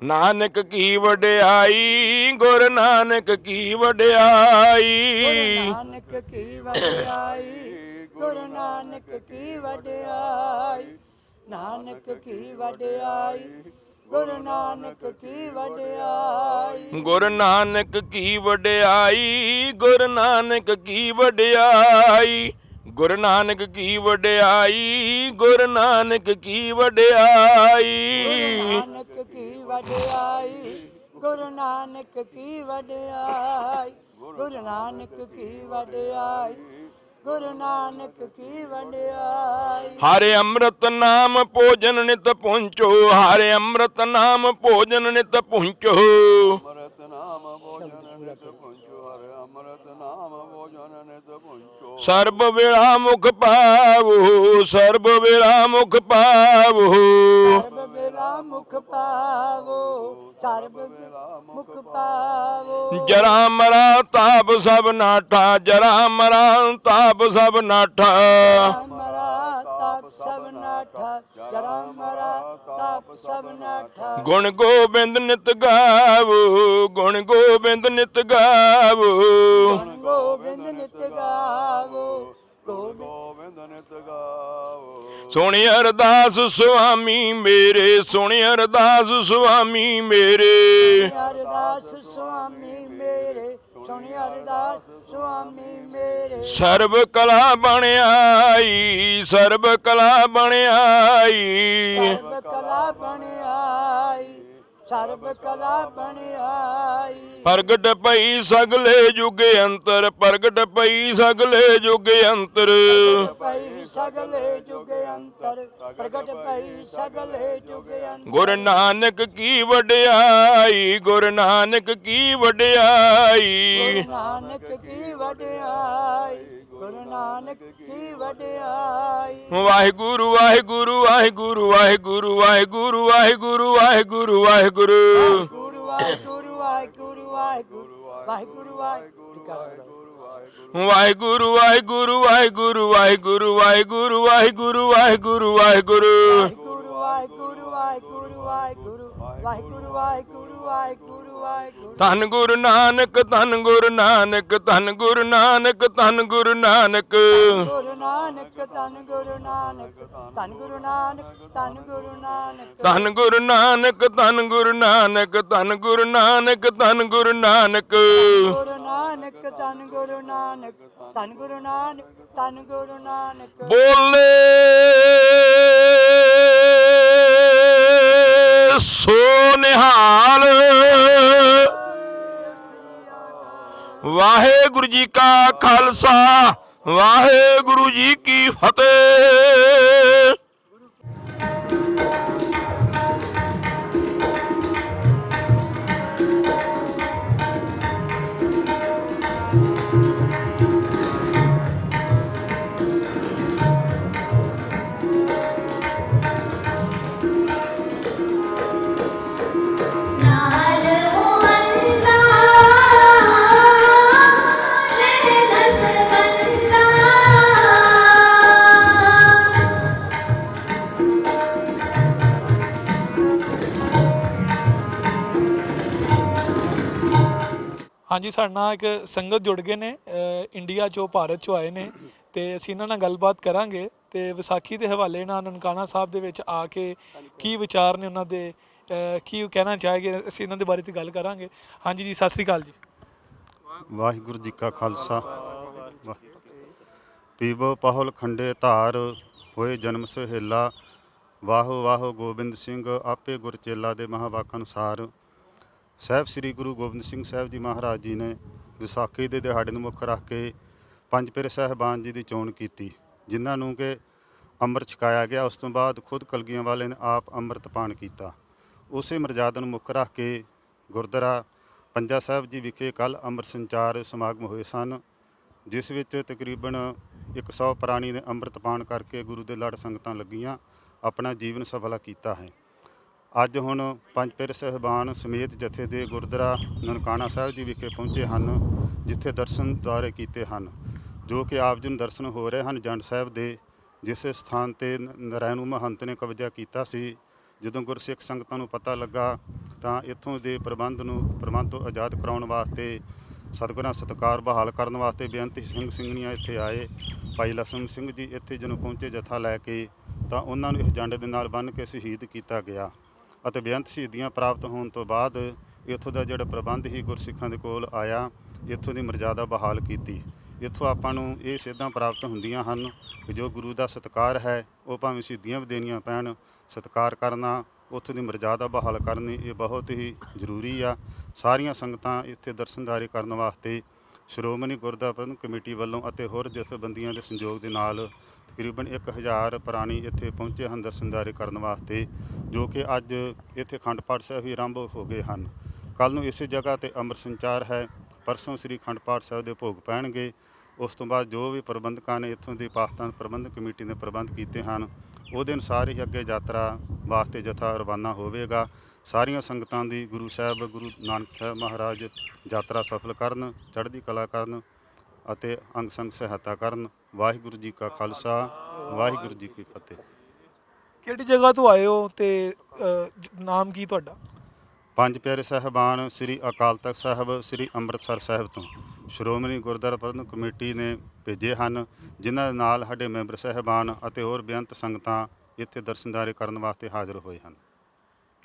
ਨਾਨਕ ਕੀ ਵਡਿਆਈ, ਗੁਰ ਨਾਨਕ ਕੀ ਵਡਿਆਈ। ਨਾਨਕ ਕੀ ਵਡਿਆਈ, ਗੁਰੂ ਨਾਨਕ ਕੀ ਵਡਿਆਈ। ਨਾਨਕ ਕੀ ਵਡਿਆਈ, ਗੁਰੂ ਨਾਨਕ ਕੀ ਵਡਿਆਈ। ਗੁਰ ਨਾਨਕ ਕੀ ਵਡਿਆਈ, ਗੁਰ ਨਾਨਕ ਕੀ ਵਡਿਆਈ। ਗੁਰ ਨਾਨਕ ਕੀ ਵਡਿਆਈ, ਗੁਰ ਨਾਨਕ ਕੀ ਵਡਿਆਈ। ਨਾਨਕ ਕੀ ਵਡਿਆਈ, ਗੁਰੂ ਨਾਨਕ ਕੀ ਵਡਿਆਈ। ਗੁਰੂ ਨਾਨਕ ਕੀ ਵਡਿਆਈ, ਗੁਰੂ ਨਾਨਕ ਕੀ ਵਡਿਆਈ। ਹਰਿ ਅੰਮ੍ਰਿਤ ਨਾਮ ਭੋਜਨ ਨਿਤ ਪੁੰਚੋ, ਹਰਿ ਅੰਮ੍ਰਿਤ ਨਾਮ ਭੋਜਨ ਨਿਤ ਪੁੰਚੋ। ਅੰਮ੍ਰਿਤ ਨਾਮ ਭੋਜਨ ਨਿਤ ਪੁੰਚੋ, ਹਰਿ ਅੰਮ੍ਰਿਤ ਨਾਮ ਭੋਜਨ ਨਿਤ ਪੁੰਚੋ। ਸਰਬ ਵੇਲਾ ਮੁਖ ਪਾਵੋ, ਸਰਬ ਵੇਲਾ ਮੁਖ ਪਾਵੋ। ਸਰਬ ਵੇਲਾ ਮੁਖ ਪਾਵੋ, ਸਰਬ ਵੇਲਾ ਮੁਖ ਪਾਵੋ। ਜਰਾ ਮਰਾ ਤਾਪ ਸਭ ਨਾਠਾ, ਜਰਾ ਮਰਾ ਤਾਪ ਸਭ ਨਾਠਾ। ਮਰਾ ਤਾਪ ਸਭ ਨਾਠਾ, ਜਰਾ ਮਰਾ ਤਾਪ ਸਭ ਨਾਠਾ। ਗੁਣ ਗੋਬਿੰਦ ਨਿਤ ਗਾਵੋ, ਗੁਣ ਗੋਬਿੰਦ ਨਿਤ ਗਾਵੋ। ਗੋਬਿੰਦ ਨਿਤ ਗਾਵੋ, ਗੋਬਿੰਦ ਨਿਤ ਗਾਵੋ। ਸੁਣੀ ਅਰਦਾਸ ਸੁਆਮੀ ਮੇਰੇ, ਸੁਣੀ ਅਰਦਾਸ ਸੁਆਮੀ ਮੇਰੇ। ਅਰਦਾਸ ਸੁਆਮੀ ਮੇਰੇ, ਸੁਣੀ ਅਰਦਾਸ ਸੁਆਮੀ ਮੇਰੇ। ਸਰਬ ਕਲਾ ਬਣ ਆਈ, ਸਰਬ ਕਲਾ ਬਣ ਆਈ। ਸਰਬ ਕਲਾ ਬਣ ਆਈ, ਸਰਬ ਕਲਾ ਬਣ ਆਈ। ਪ੍ਰਗਟ ਪਈ ਸਗਲੇ ਯੁਗ ਅੰਤਰ, ਪ੍ਰਗਟ ਪਈ ਸਗਲੇ ਯੁਗ ਅੰਤਰ। ਪਈ ਸਗਲੇ ਜੁਗ ਅੰਤਰ, ਪ੍ਰਗਟ ਪਈ ਸਗਲੇ ਜੁਗ ਅੰਤਰ। ਗੁਰ ਨਾਨਕ ਕੀ ਵਡਿਆਈ, ਗੁਰ ਨਾਨਕ ਕੀ ਵਡਿਆਈ। ਗੁਰੂ ਨਾਨਕ ਕੀ ਵਡਿਆਈ, ਗੁਰੂ ਨਾਨਕ ਕੀ ਵਡਿਆਈ। ਵਾਹਿਗੁਰੂ ਵਾਹਿਗੁਰੂ ਵਾਹਿਗੁਰੂ ਵਾਹਿਗੁਰੂ ਵਾਹਿਗੁਰੂ ਵਾਹਿਗੁਰੂ ਵਾਹਿਗੁਰੂ ਵਾਹਿਗੁਰੂ। ਗੁਰੂ ਵਾਹਿਗੁਰੂ ਵਾਹਿਗੁਰੂ ਵਾਹਿਗੁਰੂ ਵਾਹਿਗੁਰੂ ਵਾਹਿਗੁਰੂ। ਵਾਹਿਗੁਰੂ ਵਾਹਿਗੁਰੂ ਵਾਹਿਗੁਰੂ ਵਾਹਿਗੁਰੂ ਵਾਹਿਗੁਰੂ ਵਾਹਿਗੁਰੂ ਵਾਹਿਗੁਰੂ ਵਾਹਿਗੁਰੂ। ਵਾਹਿਗੁਰੂ ਵਾਹਿਗੁਰੂ ਵਾਹਿਗੁਰੂ ਵਾਹਿਗੁਰੂ ਵਾਹਿਗੁਰੂ ਵਾਹਿਗੁਰੂ ਵਾਹਿਗੁਰੂ ਵਾਹਿਗੁਰੂ। ਧੰਨ ਗੁਰੂ ਨਾਨਕ, ਧੰਨ ਗੁਰੂ ਨਾਨਕ, ਧੰਨ ਗੁਰੂ ਨਾਨਕ, ਧੰਨ ਗੁਰੂ ਨਾਨਕ। ਗੁਰੂ ਨਾਨਕ, ਧੰਨ ਗੁਰੂ ਨਾਨਕ, ਧੰਨ ਗੁਰੂ ਨਾਨਕ, ਧੰਨ ਗੁਰੂ ਨਾਨਕ। ਧੰਨ ਗੁਰੂ ਨਾਨਕ, ਧੰਨ ਗੁਰੂ ਨਾਨਕ, ਧੰਨ ਗੁਰੂ ਨਾਨਕ, ਧੰਨ ਗੁਰੂ ਨਾਨਕ। ਗੁਰੂ ਨਾਨਕ, ਧੰਨ ਗੁਰੂ ਨਾਨਕ, ਧੰਨ ਗੁਰੂ ਨਾਨਕ, ਧੰਨ ਗੁਰੂ ਨਾਨਕ। ਬੋਲੇ ਸੋ ਨਿਹਾਲ। ਵਾਹਿਗੁਰੂ ਜੀ ਕਾ ਖਾਲਸਾ, ਵਾਹਿਗੁਰੂ ਜੀ ਕੀ ਫਤਿਹ। नाल होवंदा रहनस बंदा। ਹਾਂਜੀ, ਸਾਡੇ ਨਾਲ ਇੱਕ ਸੰਗਤ ਜੁੜ ਗਏ ਨੇ, ਇੰਡੀਆ ਚੋਂ, ਭਾਰਤ ਚੋਂ ਆਏ ਨੇ, ਤੇ ਅਸੀਂ ਇਹਨਾਂ ਨਾਲ ਗੱਲਬਾਤ ਕਰਾਂਗੇ ਤੇ ਵਿਸਾਖੀ ਦੇ ਹਵਾਲੇ ਨਾਲ ਨਨਕਾਣਾ ਸਾਹਿਬ ਦੇ ਵਿੱਚ ਆ ਕੇ ਕੀ ਵਿਚਾਰ ਨੇ ਉਹਨਾਂ ਦੇ, ਕੀ ਉਹ ਕਹਿਣਾ ਚਾਹੇਗੇ, ਅਸੀਂ ਇਹਨਾਂ ਦੇ ਬਾਰੇ ਤੇ ਗੱਲ ਕਰਾਂਗੇ। ਹਾਂਜੀ ਜੀ, ਸਤਿ ਸ੍ਰੀ ਅਕਾਲ ਜੀ। ਵਾਹਿਗੁਰੂ ਜੀ ਕਾ ਖਾਲਸਾ। ਪੀਵੋ ਪਾਹੁਲ ਖੰਡੇ ਧਾਰ, ਹੋਏ ਜਨਮ ਸੁਹੇਲਾ। ਵਾਹੋ ਵਾਹੋ ਗੋਬਿੰਦ ਸਿੰਘ, ਆਪੇ ਗੁਰ ਚੇਲਾ ਦੇ ਮਹਾਂਵਾਕ ਅਨੁਸਾਰ ਸਾਹਿਬ ਸ੍ਰੀ ਗੁਰੂ ਗੋਬਿੰਦ ਸਿੰਘ ਸਾਹਿਬ ਜੀ ਮਹਾਰਾਜ ਜੀ ਨੇ ਵਿਸਾਖੀ ਦੇ ਦਿਹਾੜੇ ਨੂੰ ਮੁੱਖ ਰੱਖ ਕੇ ਪੰਜ ਪਿਆਰੇ ਸਾਹਿਬਾਨ ਜੀ ਦੀ ਚੋਣ ਕੀਤੀ, ਜਿਨ੍ਹਾਂ ਨੂੰ ਕਿ ਅੰਮ੍ਰਿਤ ਛਕਾਇਆ ਗਿਆ। ਉਸ ਤੋਂ ਬਾਅਦ ਖੁਦ ਕਲਗੀਆਂ ਵਾਲੇ ਨੇ ਆਪ ਅੰਮ੍ਰਿਤ ਪਾਨ ਕੀਤਾ। ਉਸੇ ਮਰਜ਼ਾਦਾ ਨੂੰ ਮੁੱਖ ਰੱਖ ਕੇ ਗੁਰਦੁਆਰਾ ਪੰਜਾ ਸਾਹਿਬ ਜੀ ਵਿਖੇ ਕੱਲ੍ਹ ਅੰਮ੍ਰਿਤ ਸੰਚਾਰ ਸਮਾਗਮ ਹੋਏ ਸਨ, ਜਿਸ ਵਿੱਚ ਤਕਰੀਬਨ 100 ਪ੍ਰਾਣੀ ਨੇ ਅੰਮ੍ਰਿਤ ਪਾਨ ਕਰਕੇ ਗੁਰੂ ਦੇ ਲੜ ਸੰਗਤਾਂ ਲੱਗੀਆਂ, ਆਪਣਾ ਜੀਵਨ ਸਫਲਾ ਕੀਤਾ ਹੈ। ਅੱਜ ਹੁਣ ਪੰਜ ਪਿਆਰੇ ਸਾਹਿਬਾਨ ਸਮੇਤ ਜਥੇ ਦੇ ਗੁਰਦੁਆਰਾ ਨਨਕਾਣਾ ਸਾਹਿਬ ਜੀ ਵਿਖੇ ਪਹੁੰਚੇ ਹਨ, ਜਿੱਥੇ ਦਰਸ਼ਨ ਦੁਆਰੇ ਕੀਤੇ ਹਨ, ਜੋ ਕਿ ਆਪ ਜੀ ਨੂੰ ਦਰਸ਼ਨ ਹੋ ਰਹੇ ਹਨ ਜੰਡ ਸਾਹਿਬ ਦੇ, ਜਿਸ ਸਥਾਨ 'ਤੇ ਨਰਾਇਣੂ ਮਹੰਤ ਨੇ ਕਬਜ਼ਾ ਕੀਤਾ ਸੀ। ਜਦੋਂ ਗੁਰਸਿੱਖ ਸੰਗਤਾਂ ਨੂੰ ਪਤਾ ਲੱਗਾ ਤਾਂ ਇੱਥੋਂ ਦੇ ਪ੍ਰਬੰਧ ਤੋਂ ਆਜ਼ਾਦ ਕਰਾਉਣ ਵਾਸਤੇ ਸਤਿਗੁਰਾਂ ਸਤਿਕਾਰ ਬਹਾਲ ਕਰਨ ਵਾਸਤੇ ਬੇਅੰਤ ਸਿੰਘ ਸਿੰਘਣੀਆਂ ਇੱਥੇ ਆਏ। ਭਾਈ ਲਛਮਣ ਸਿੰਘ ਜੀ ਇੱਥੇ ਜਦੋਂ ਪਹੁੰਚੇ ਜਥਾ ਲੈ ਕੇ, ਤਾਂ ਉਹਨਾਂ ਨੂੰ ਇਸ ਜੰਡ ਦੇ ਨਾਲ ਬੰਨ੍ਹ ਕੇ ਸ਼ਹੀਦ ਕੀਤਾ ਗਿਆ ਅਤੇ ਬੇਅੰਤ ਸ਼ਹੀਦੀਆਂ ਪ੍ਰਾਪਤ ਹੋਣ ਤੋਂ ਬਾਅਦ ਇੱਥੋਂ ਦਾ ਜਿਹੜਾ ਪ੍ਰਬੰਧ ਹੀ ਗੁਰਸਿੱਖਾਂ ਦੇ ਕੋਲ ਆਇਆ, ਇੱਥੋਂ ਦੀ ਮਰਜ਼ਾਦਾ ਬਹਾਲ ਕੀਤੀ। ਇੱਥੋਂ ਆਪਾਂ ਨੂੰ ਇਹ ਸਿੱਧਾਂ ਪ੍ਰਾਪਤ ਹੁੰਦੀਆਂ ਹਨ ਕਿ ਜੋ ਗੁਰੂ ਦਾ ਸਤਿਕਾਰ ਹੈ, ਉਹ ਭਾਵੇਂ ਸ਼ਹੀਦੀਆਂ ਵੀ ਦੇਣੀਆਂ ਪੈਣ, ਸਤਿਕਾਰ ਕਰਨਾ, ਉੱਥੋਂ ਦੀ ਮਰਜ਼ਾਦਾ ਬਹਾਲ ਕਰਨੀ, ਇਹ ਬਹੁਤ ਹੀ ਜ਼ਰੂਰੀ ਆ। ਸਾਰੀਆਂ ਸੰਗਤਾਂ ਇੱਥੇ ਦਰਸ਼ਨਦਾਰੀ ਕਰਨ ਵਾਸਤੇ ਸ਼੍ਰੋਮਣੀ ਗੁਰਦੁਆਰਾ ਪ੍ਰਬੰਧਕ ਕਮੇਟੀ ਵੱਲੋਂ ਅਤੇ ਹੋਰ ਜਥੇਬੰਦੀਆਂ ਦੇ ਸੰਯੋਗ ਦੇ ਨਾਲ ਤਕਰੀਬਨ 1000 ਪ੍ਰਾਣੀ ਇੱਥੇ ਪਹੁੰਚੇ ਹਨ ਦਰਸ਼ਨਦਾਰੀ ਕਰਨ ਵਾਸਤੇ, ਜੋ ਕਿ ਅੱਜ ਇੱਥੇ ਅਖੰਡ ਪਾਠ ਸਾਹਿਬ ਵੀ ਆਰੰਭ ਹੋ ਗਏ ਹਨ। ਕੱਲ੍ਹ ਨੂੰ ਇਸੇ ਜਗ੍ਹਾ 'ਤੇ ਅੰਮ੍ਰਿਤ ਸੰਚਾਰ ਹੈ, ਪਰਸੋਂ ਸ੍ਰੀ ਅਖੰਡ ਪਾਠ ਸਾਹਿਬ ਦੇ ਭੋਗ ਪੈਣਗੇ। ਉਸ ਤੋਂ ਬਾਅਦ ਜੋ ਵੀ ਪ੍ਰਬੰਧਕਾਂ ਨੇ ਇੱਥੋਂ ਦੀ ਪਾਕਿਸਤਾਨ ਪ੍ਰਬੰਧਕ ਕਮੇਟੀ ਨੇ ਪ੍ਰਬੰਧ ਕੀਤੇ ਹਨ, ਉਹਦੇ ਅਨੁਸਾਰ ਹੀ ਅੱਗੇ ਯਾਤਰਾ ਵਾਸਤੇ ਜਥਾ ਰਵਾਨਾ ਹੋਵੇਗਾ। ਸਾਰੀਆਂ ਸੰਗਤਾਂ ਦੀ ਗੁਰੂ ਸਾਹਿਬ ਗੁਰੂ ਨਾਨਕ ਸਾਹਿਬ ਮਹਾਰਾਜ ਯਾਤਰਾ ਸਫਲ ਕਰਨ, ਚੜ੍ਹਦੀ ਕਲਾ ਕਰਨ ਅਤੇ ਅੰਗ ਸੰਗ ਸਹਾਇਤਾ ਕਰਨ। ਵਾਹਿਗੁਰੂ ਜੀ ਕਾ ਖਾਲਸਾ, ਵਾਹਿਗੁਰੂ ਜੀ ਕੀ ਫਤਿਹ। ਕਿਹੜੀ ਜਗ੍ਹਾ ਤੋਂ ਆਏ ਹੋ ਤੇ ਨਾਮ ਕੀ ਤੁਹਾਡਾ? ਪੰਜ ਪਿਆਰੇ ਸਾਹਿਬਾਨ ਸ੍ਰੀ ਅਕਾਲ ਤਖਤ ਸਾਹਿਬ ਸ੍ਰੀ ਅੰਮ੍ਰਿਤਸਰ ਸਾਹਿਬ ਤੋਂ ਸ਼੍ਰੋਮਣੀ ਗੁਰਦੁਆਰਾ ਪ੍ਰਬੰਧਕ ਕਮੇਟੀ ਨੇ ਭੇਜੇ ਹਨ, ਜਿਨ੍ਹਾਂ ਦੇ ਨਾਲ ਸਾਡੇ ਮੈਂਬਰ ਸਾਹਿਬਾਨ ਅਤੇ ਹੋਰ ਬੇਅੰਤ ਸੰਗਤਾਂ ਇੱਥੇ ਦਰਸ਼ਨਦਾਰੀ ਕਰਨ ਵਾਸਤੇ ਹਾਜ਼ਰ ਹੋਏ ਹਨ।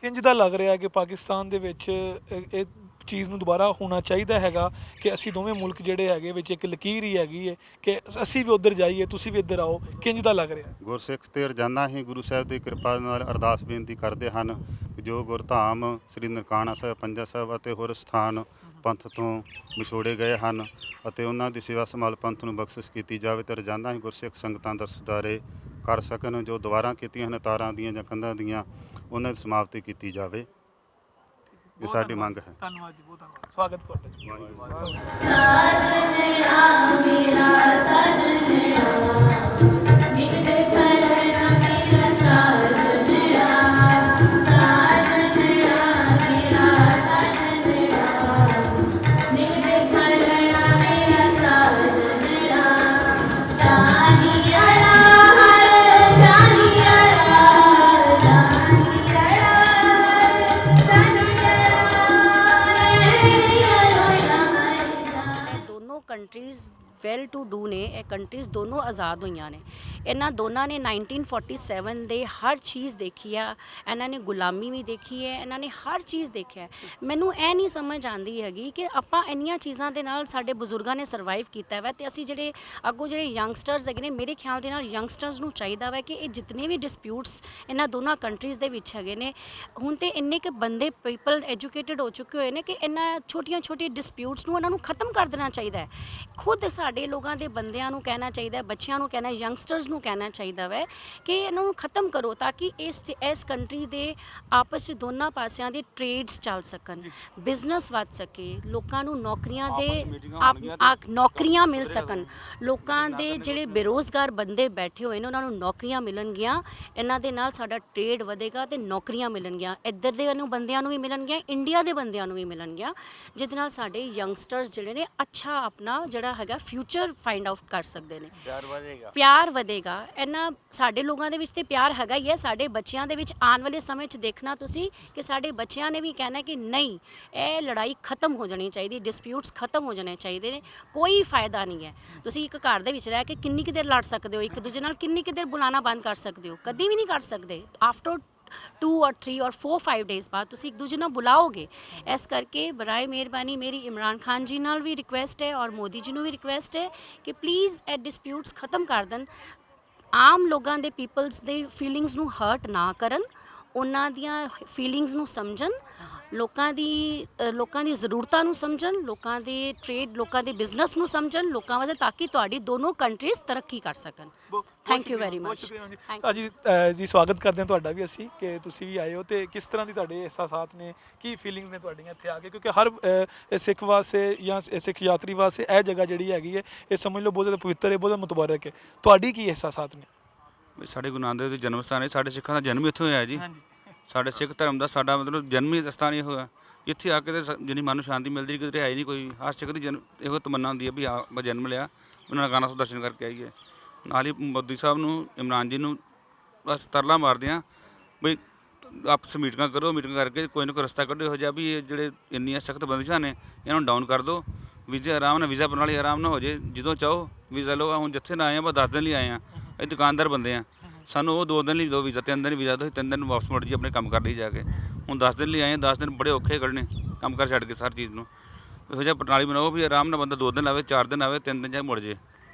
ਕਿੰਜ ਦਾ ਲੱਗ ਰਿਹਾ ਕਿ ਪਾਕਿਸਤਾਨ ਦੇ ਵਿੱਚ ਇਹ ਚੀਜ਼ ਨੂੰ ਦੁਬਾਰਾ ਹੋਣਾ ਚਾਹੀਦਾ ਹੈਗਾ ਕਿ ਅਸੀਂ ਦੋਵੇਂ ਮੁਲਕ ਜਿਹੜੇ ਹੈਗੇ ਵਿੱਚ ਇੱਕ ਲਕੀਰ ਹੀ ਹੈਗੀ ਹੈ ਕਿ ਅਸੀਂ ਵੀ ਉੱਧਰ ਜਾਈਏ, ਤੁਸੀਂ ਵੀ ਇੱਧਰ ਆਓ, ਕਿੰਜ ਦਾ ਲੱਗ ਰਿਹਾ? ਗੁਰਸਿੱਖ ਤੇ ਰੋਜ਼ਾਨਾ ਹੀ ਗੁਰੂ ਸਾਹਿਬ ਦੀ ਕਿਰਪਾ ਨਾਲ ਅਰਦਾਸ ਬੇਨਤੀ ਕਰਦੇ ਹਨ ਕਿ ਜੋ ਗੁਰਧਾਮ ਸ੍ਰੀ ਨਨਕਾਣਾ ਸਾਹਿਬ, ਪੰਜਾ ਸਾਹਿਬ ਅਤੇ ਹੋਰ ਸਥਾਨ ਪੰਥ ਤੋਂ ਵਿਛੋੜੇ ਗਏ ਹਨ ਅਤੇ ਉਹਨਾਂ ਦੀ ਸੇਵਾ ਸੰਭਾਲ ਪੰਥ ਨੂੰ ਬਖਸ਼ਿਸ਼ ਕੀਤੀ ਜਾਵੇ ਤੇ ਰੋਜ਼ਾਨਾ ਹੀ ਗੁਰਸਿੱਖ ਸੰਗਤਾਂ ਦਰਸ਼ਨਦਾਰੇ ਕਰ ਸਕਣ। ਜੋ ਦੁਆਰਾ ਕੀਤੀਆਂ ਹਨ ਤਾਰਾਂ ਦੀਆਂ ਜਾਂ ਕੰਧਾਂ ਦੀਆਂ, ਉਹਨਾਂ ਦੀ ਸਮਾਪਤੀ ਕੀਤੀ ਜਾਵੇ, ਇਹ ਸਾਡੀ ਮੰਗ ਹੈ। ਧੰਨਵਾਦ ਜੀ, ਬਹੁਤ ਧੰਨਵਾਦ, ਸਵਾਗਤ ਤੁਹਾਡਾ ਜੀ। ਸਾਜਨੜਾ ਮੇਰਾ ਸਾਜਨੜਾ ਨਿਕਟ ਖਲਣਾ ਮੇਰਾ ਸਾਜਨੜਾ ਸਾਜਨੜਾ ਮੇਰਾ ਸਾਜਨੜਾ ਨਿਕਟ ਖਲਣਾ ਮੇਰਾ ਸਾਜਨੜਾ ਜਾਨੀੜਾ ਹਰ ਜਾਨੀੜਾ ਦੋਨੋਂ ਕੰਟਰੀਜ਼ ਵੈਲ ਟੂ ਡੂ ਨੇ। ਇਹ ਕੰਟਰੀਜ਼ ਦੋਨੋਂ ਆਜ਼ਾਦ ਹੋਈਆਂ ਨੇ। ਇਹਨਾਂ ਦੋਨਾਂ ਨੇ 1947 ਦੇ ਹਰ ਚੀਜ਼ ਦੇਖੀ ਆ, ਇਹਨਾਂ ਨੇ ਗੁਲਾਮੀ ਵੀ ਦੇਖੀ ਹੈ, ਇਹਨਾਂ ਨੇ ਹਰ ਚੀਜ਼ ਦੇਖਿਆ। ਮੈਨੂੰ ਇਹ ਨਹੀਂ ਸਮਝ ਆਉਂਦੀ ਹੈਗੀ ਕਿ ਆਪਾਂ ਇੰਨੀਆਂ ਚੀਜ਼ਾਂ ਦੇ ਨਾਲ ਸਾਡੇ ਬਜ਼ੁਰਗਾਂ ਨੇ ਸਰਵਾਈਵ ਕੀਤਾ ਵਾ, ਤੇ ਅਸੀਂ ਜਿਹੜੇ ਅੱਗੋਂ ਜਿਹੜੇ ਯੰਗਸਟਰਸ ਹੈਗੇ ਨੇ, ਮੇਰੇ ਖਿਆਲ ਦੇ ਨਾਲ ਯੰਗਸਟਰਸ ਨੂੰ ਚਾਹੀਦਾ ਵਾ ਕਿ ਇਹ ਜਿਤਨੇ ਵੀ ਡਿਸਪਿਊਟਸ ਇਹਨਾਂ ਦੋਨਾਂ ਕੰਟਰੀਜ਼ ਦੇ ਵਿੱਚ ਹੈਗੇ ਨੇ, ਹੁਣ ਤੇ ਇੰਨੇ ਕੁ ਬੰਦੇ ਪੀਪਲ ਐਜੂਕੇਟਿਡ ਹੋ ਚੁੱਕੇ ਹੋਏ ਨੇ ਕਿ ਇਹਨਾਂ ਛੋਟੀਆਂ ਛੋਟੀਆਂ ਡਿਸਪਿਊਟਸ ਨੂੰ ਇਹਨਾਂ ਨੂੰ ਖਤਮ ਕਰ ਦੇਣਾ ਚਾਹੀਦਾ ਹੈ। ਖੁਦ ਸਾਡੇ ਲੋਕਾਂ ਦੇ ਬੰਦਿਆਂ ਨੂੰ ਕਹਿਣਾ ਚਾਹੀਦਾ, ਬੱਚਿਆਂ ਨੂੰ ਕਹਿਣਾ, ਯੰਗਸਟਰਸ ਨੂੰ ਕਹਿਣਾ ਚਾਹੀਦਾ ਵੈ ਕਿ ਇਹਨਾਂ ਨੂੰ ਖਤਮ ਕਰੋ ਤਾਂ ਕਿ ਇਸ ਕੰਟਰੀ ਦੇ ਆਪਸ ਵਿੱਚ ਦੋਨਾਂ ਪਾਸਿਆਂ ਦੇ ਟ੍ਰੇਡਸ ਚੱਲ ਸਕਣ, ਬਿਜ਼ਨਸ ਵੱਧ ਸਕੇ, ਲੋਕਾਂ ਨੂੰ ਨੌਕਰੀਆਂ ਨੌਕਰੀਆਂ ਮਿਲ ਸਕਣ, ਲੋਕਾਂ ਦੇ ਜਿਹੜੇ ਬੇਰੋਜ਼ਗਾਰ ਬੰਦੇ ਬੈਠੇ ਹੋਏ ਨੇ ਉਹਨਾਂ ਨੂੰ ਨੌਕਰੀਆਂ ਮਿਲਣਗੀਆਂ। ਇਹਨਾਂ ਦੇ ਨਾਲ ਸਾਡਾ ਟ੍ਰੇਡ ਵਧੇਗਾ ਤੇ ਨੌਕਰੀਆਂ ਮਿਲਣਗੀਆਂ, ਇੱਧਰ ਦੇ ਬੰਦਿਆਂ ਨੂੰ ਵੀ ਮਿਲਣਗੀਆਂ, ਇੰਡੀਆ ਦੇ ਬੰਦਿਆਂ ਨੂੰ ਵੀ ਮਿਲਣਗੀਆਂ, ਜਿਹਦੇ ਨਾਲ ਸਾਡੇ ਯੰਗਸਟਰਸ ਜਿਹੜੇ ਨੇ ਅੱਛਾ ਆਪਣਾ ਜਿਹੜਾ ਹੈਗਾ ਫਿਊਚਰ ਫਾਈਂਡ ਆਊਟ ਕਰ ਸਕਦੇ ਨੇ। ਪਿਆਰ ਵਧੇਗਾ। ਇਹਨਾਂ ਸਾਡੇ ਲੋਕਾਂ ਦੇ ਵਿੱਚ ਤੇ ਪਿਆਰ ਹੈਗਾ ਹੀ ਹੈ, ਸਾਡੇ ਬੱਚਿਆਂ ਦੇ ਵਿੱਚ ਆਉਣ ਵਾਲੇ ਸਮੇਂ 'ਚ ਦੇਖਣਾ ਤੁਸੀਂ ਕਿ ਸਾਡੇ ਬੱਚਿਆਂ ਨੇ ਵੀ ਕਹਿਣਾ ਕਿ ਨਹੀਂ, ਇਹ ਲੜਾਈ ਖਤਮ ਹੋ ਜਾਣੀ ਚਾਹੀਦੀ, ਡਿਸਪਿਊਟਸ ਖਤਮ ਹੋ ਜਾਣੇ ਚਾਹੀਦੇ ਨੇ, ਕੋਈ ਫਾਇਦਾ ਨਹੀਂ ਹੈ। ਤੁਸੀਂ ਇੱਕ ਘਰ ਦੇ ਵਿੱਚ ਰਹਿ ਕੇ ਕਿੰਨੀ ਕੁ ਦੇਰ ਲੜ ਸਕਦੇ ਹੋ, ਇੱਕ ਦੂਜੇ ਨਾਲ ਕਿੰਨੀ ਕੁ ਦੇਰ ਬੁਲਾਣਾ ਬੰਦ ਕਰ ਸਕਦੇ ਹੋ? ਕਦੀ ਵੀ ਨਹੀਂ ਕਰ ਸਕਦੇ। ਆਫਟਰ 2 or 3 or 4-5 ਡੇਜ਼ ਬਾਅਦ ਤੁਸੀਂ ਇੱਕ ਦੂਜੇ ਨਾਲ ਬੁਲਾਓਗੇ। ਇਸ ਕਰਕੇ ਬਰਾਏ ਮਿਹਰਬਾਨੀ ਮੇਰੀ ਇਮਰਾਨ ਖਾਨ ਜੀ ਨਾਲ ਵੀ ਰਿਕੁਐਸਟ ਹੈ ਔਰ ਮੋਦੀ ਜੀ ਨੂੰ ਵੀ ਰਿਕੁਐਸਟ ਹੈ ਕਿ ਪਲੀਜ਼ ਇਹ ਡਿਸਪਿਊਟਸ ਖਤਮ ਕਰ ਦੇਣ, ਆਮ ਲੋਕਾਂ ਦੇ ਪੀਪਲਸ ਦੇ ਫੀਲਿੰਗਸ ਨੂੰ ਹਰਟ ਨਾ ਕਰਨ, ਉਹਨਾਂ ਦੀਆਂ ਫੀਲਿੰਗਸ ਨੂੰ ਸਮਝਣ, ਲੋਕਾਂ ਦੀ ਜ਼ਰੂਰਤਾਂ ਨੂੰ ਸਮਝਣ, ਲੋਕਾਂ ਦੇ ਟ੍ਰੇਡ, ਲੋਕਾਂ ਦੇ ਬਿਜ਼ਨਸ ਨੂੰ ਸਮਝਣ, ਲੋਕਾਂ ਵਾਸਤੇ, ਤਾਂ ਕਿ ਤੁਹਾਡੀ ਦੋਨੋਂ ਕੰਟਰੀਜ਼ ਤਰੱਕੀ ਕਰ ਸਕਣ। ਥੈਂਕ ਯੂ ਵੈਰੀ ਮਚ ਜੀ। ਸਵਾਗਤ ਕਰਦੇ ਹਾਂ ਤੁਹਾਡਾ ਵੀ ਅਸੀਂ ਕਿ ਤੁਸੀਂ ਵੀ ਆਏ ਹੋ, ਤੇ ਕਿਸ ਤਰ੍ਹਾਂ ਦੀ ਤੁਹਾਡੇ ਅਹਿਸਾਸਾਤ ਨੇ, ਕੀ ਫੀਲਿੰਗ ਨੇ ਤੁਹਾਡੀਆਂ ਇੱਥੇ ਆ ਕੇ? ਕਿਉਂਕਿ ਹਰ ਸਿੱਖ ਵਾਸਤੇ ਜਾਂ ਸਿੱਖ ਯਾਤਰੀ ਵਾਸਤੇ ਇਹ ਜਗ੍ਹਾ ਜਿਹੜੀ ਹੈਗੀ ਹੈ, ਇਹ ਸਮਝ ਲਓ ਬਹੁਤ ਜ਼ਿਆਦਾ ਪਵਿੱਤਰ ਹੈ, ਬਹੁਤ ਜ਼ਿਆਦਾ ਮੁਤਬਰਕ ਹੈ। ਤੁਹਾਡੀ ਕੀ ਅਹਿਸਾਸਾਤ ਨੇ? ਸਾਡੇ ਗੁਰੂ ਨਾਨਕ ਦੇਵ ਦੇ ਜਨਮ ਸਥਾਨ ਹੈ, ਸਾਡੇ ਸਿੱਖਾਂ ਦਾ ਜਨਮ ਇੱਥੋਂ ਹੋਇਆ ਜੀ। ਸਾਡੇ ਸਿੱਖ ਧਰਮ ਦਾ ਸਾਡਾ ਮਤਲਬ ਜਨਮ ਹੀ ਸਥਾਨ ਹੀ ਹੋਇਆ। ਇੱਥੇ ਆ ਕੇ ਤੇ ਜਿੰਨੀ ਮਨ ਨੂੰ ਸ਼ਾਂਤੀ ਮਿਲਦੀ, ਕਿਤੇ ਹੈ ਹੀ ਨਹੀਂ ਕੋਈ। ਹਰ ਸਿੱਖ ਦੀ ਇਹੋ ਤਮੰਨਾ ਹੁੰਦੀ ਹੈ ਵੀ ਆ ਜਨਮ ਲਿਆ, ਉਹਨਾਂ ਨਨਕਾਣਾ ਸਾਹਿਬ ਦਰਸ਼ਨ ਕਰਕੇ ਆਈਏ। ਨਾਲ ਹੀ ਮੋਦੀ ਸਾਹਿਬ ਨੂੰ, ਇਮਰਾਨ ਜੀ ਨੂੰ ਬਸ ਤਰਲਾ ਮਾਰਦੇ ਹਾਂ ਬਈ ਆਪਸ ਮੀਟਿੰਗਾਂ ਕਰੋ, ਮੀਟਿੰਗ ਕਰਕੇ ਕੋਈ ਨਾ ਕੋਈ ਰਸਤਾ ਕੱਢੋ ਇਹੋ ਜਿਹਾ ਵੀ ਇਹ ਜਿਹੜੇ ਇੰਨੀਆਂ ਸਖਤ ਬੰਦਿਸ਼ਾਂ ਨੇ ਇਹਨਾਂ ਨੂੰ ਡਾਊਨ ਕਰ ਦਿਓ। ਵੀਜ਼ਾ ਆਰਾਮ ਨਾਲ, ਵੀਜ਼ਾ ਪ੍ਰਣਾਲੀ ਆਰਾਮ ਨਾਲ ਹੋ ਜੇ, ਜਦੋਂ ਚਾਹੋ ਵੀਜ਼ਾ ਲਓ। ਹੁਣ ਜਿੱਥੇ ਨਾ ਆਏ ਆ ਬਸ 10 ਦਿਨ ਲਈ ਆਏ ਆ, ਇਹ ਦੁਕਾਨਦਾਰ ਬੰਦੇ ਆ, ਸਾਨੂੰ ਉਹ 2 ਦਿਨ ਲਈ ਦਿਓ ਵੀਜ਼ਾ, 3 ਦਿਨ ਵੀਜ਼ਾ ਦਿਓ, 3 ਦਿਨ ਵਾਪਸ ਮੁੜ ਜੀ ਆਪਣੇ ਕੰਮ ਕਰ ਲਈ ਜਾ ਕੇ। ਹੁਣ 10 ਦਿਨ ਲਈ ਆਏ ਆ, 10 ਦਿਨ ਬੜੇ ਔਖੇ ਕੱਢਣੇ ਕੰਮ ਕਰ ਛੱਡ ਕੇ ਸਾਰੀ ਚੀਜ਼ ਨੂੰ। ਇਹੋ ਜਿਹਾ ਪ੍ਰਣਾਲੀ ਬਣਾਓ ਵੀ ਆਰਾਮ ਨਾਲ ਬੰਦਾ 2 ਦਿਨ ਆਵੇ, 4 ਦਿਨ ਆਵੇ, 3 ਦਿਨ ਜਾ ਮੁੜ ਜੇ,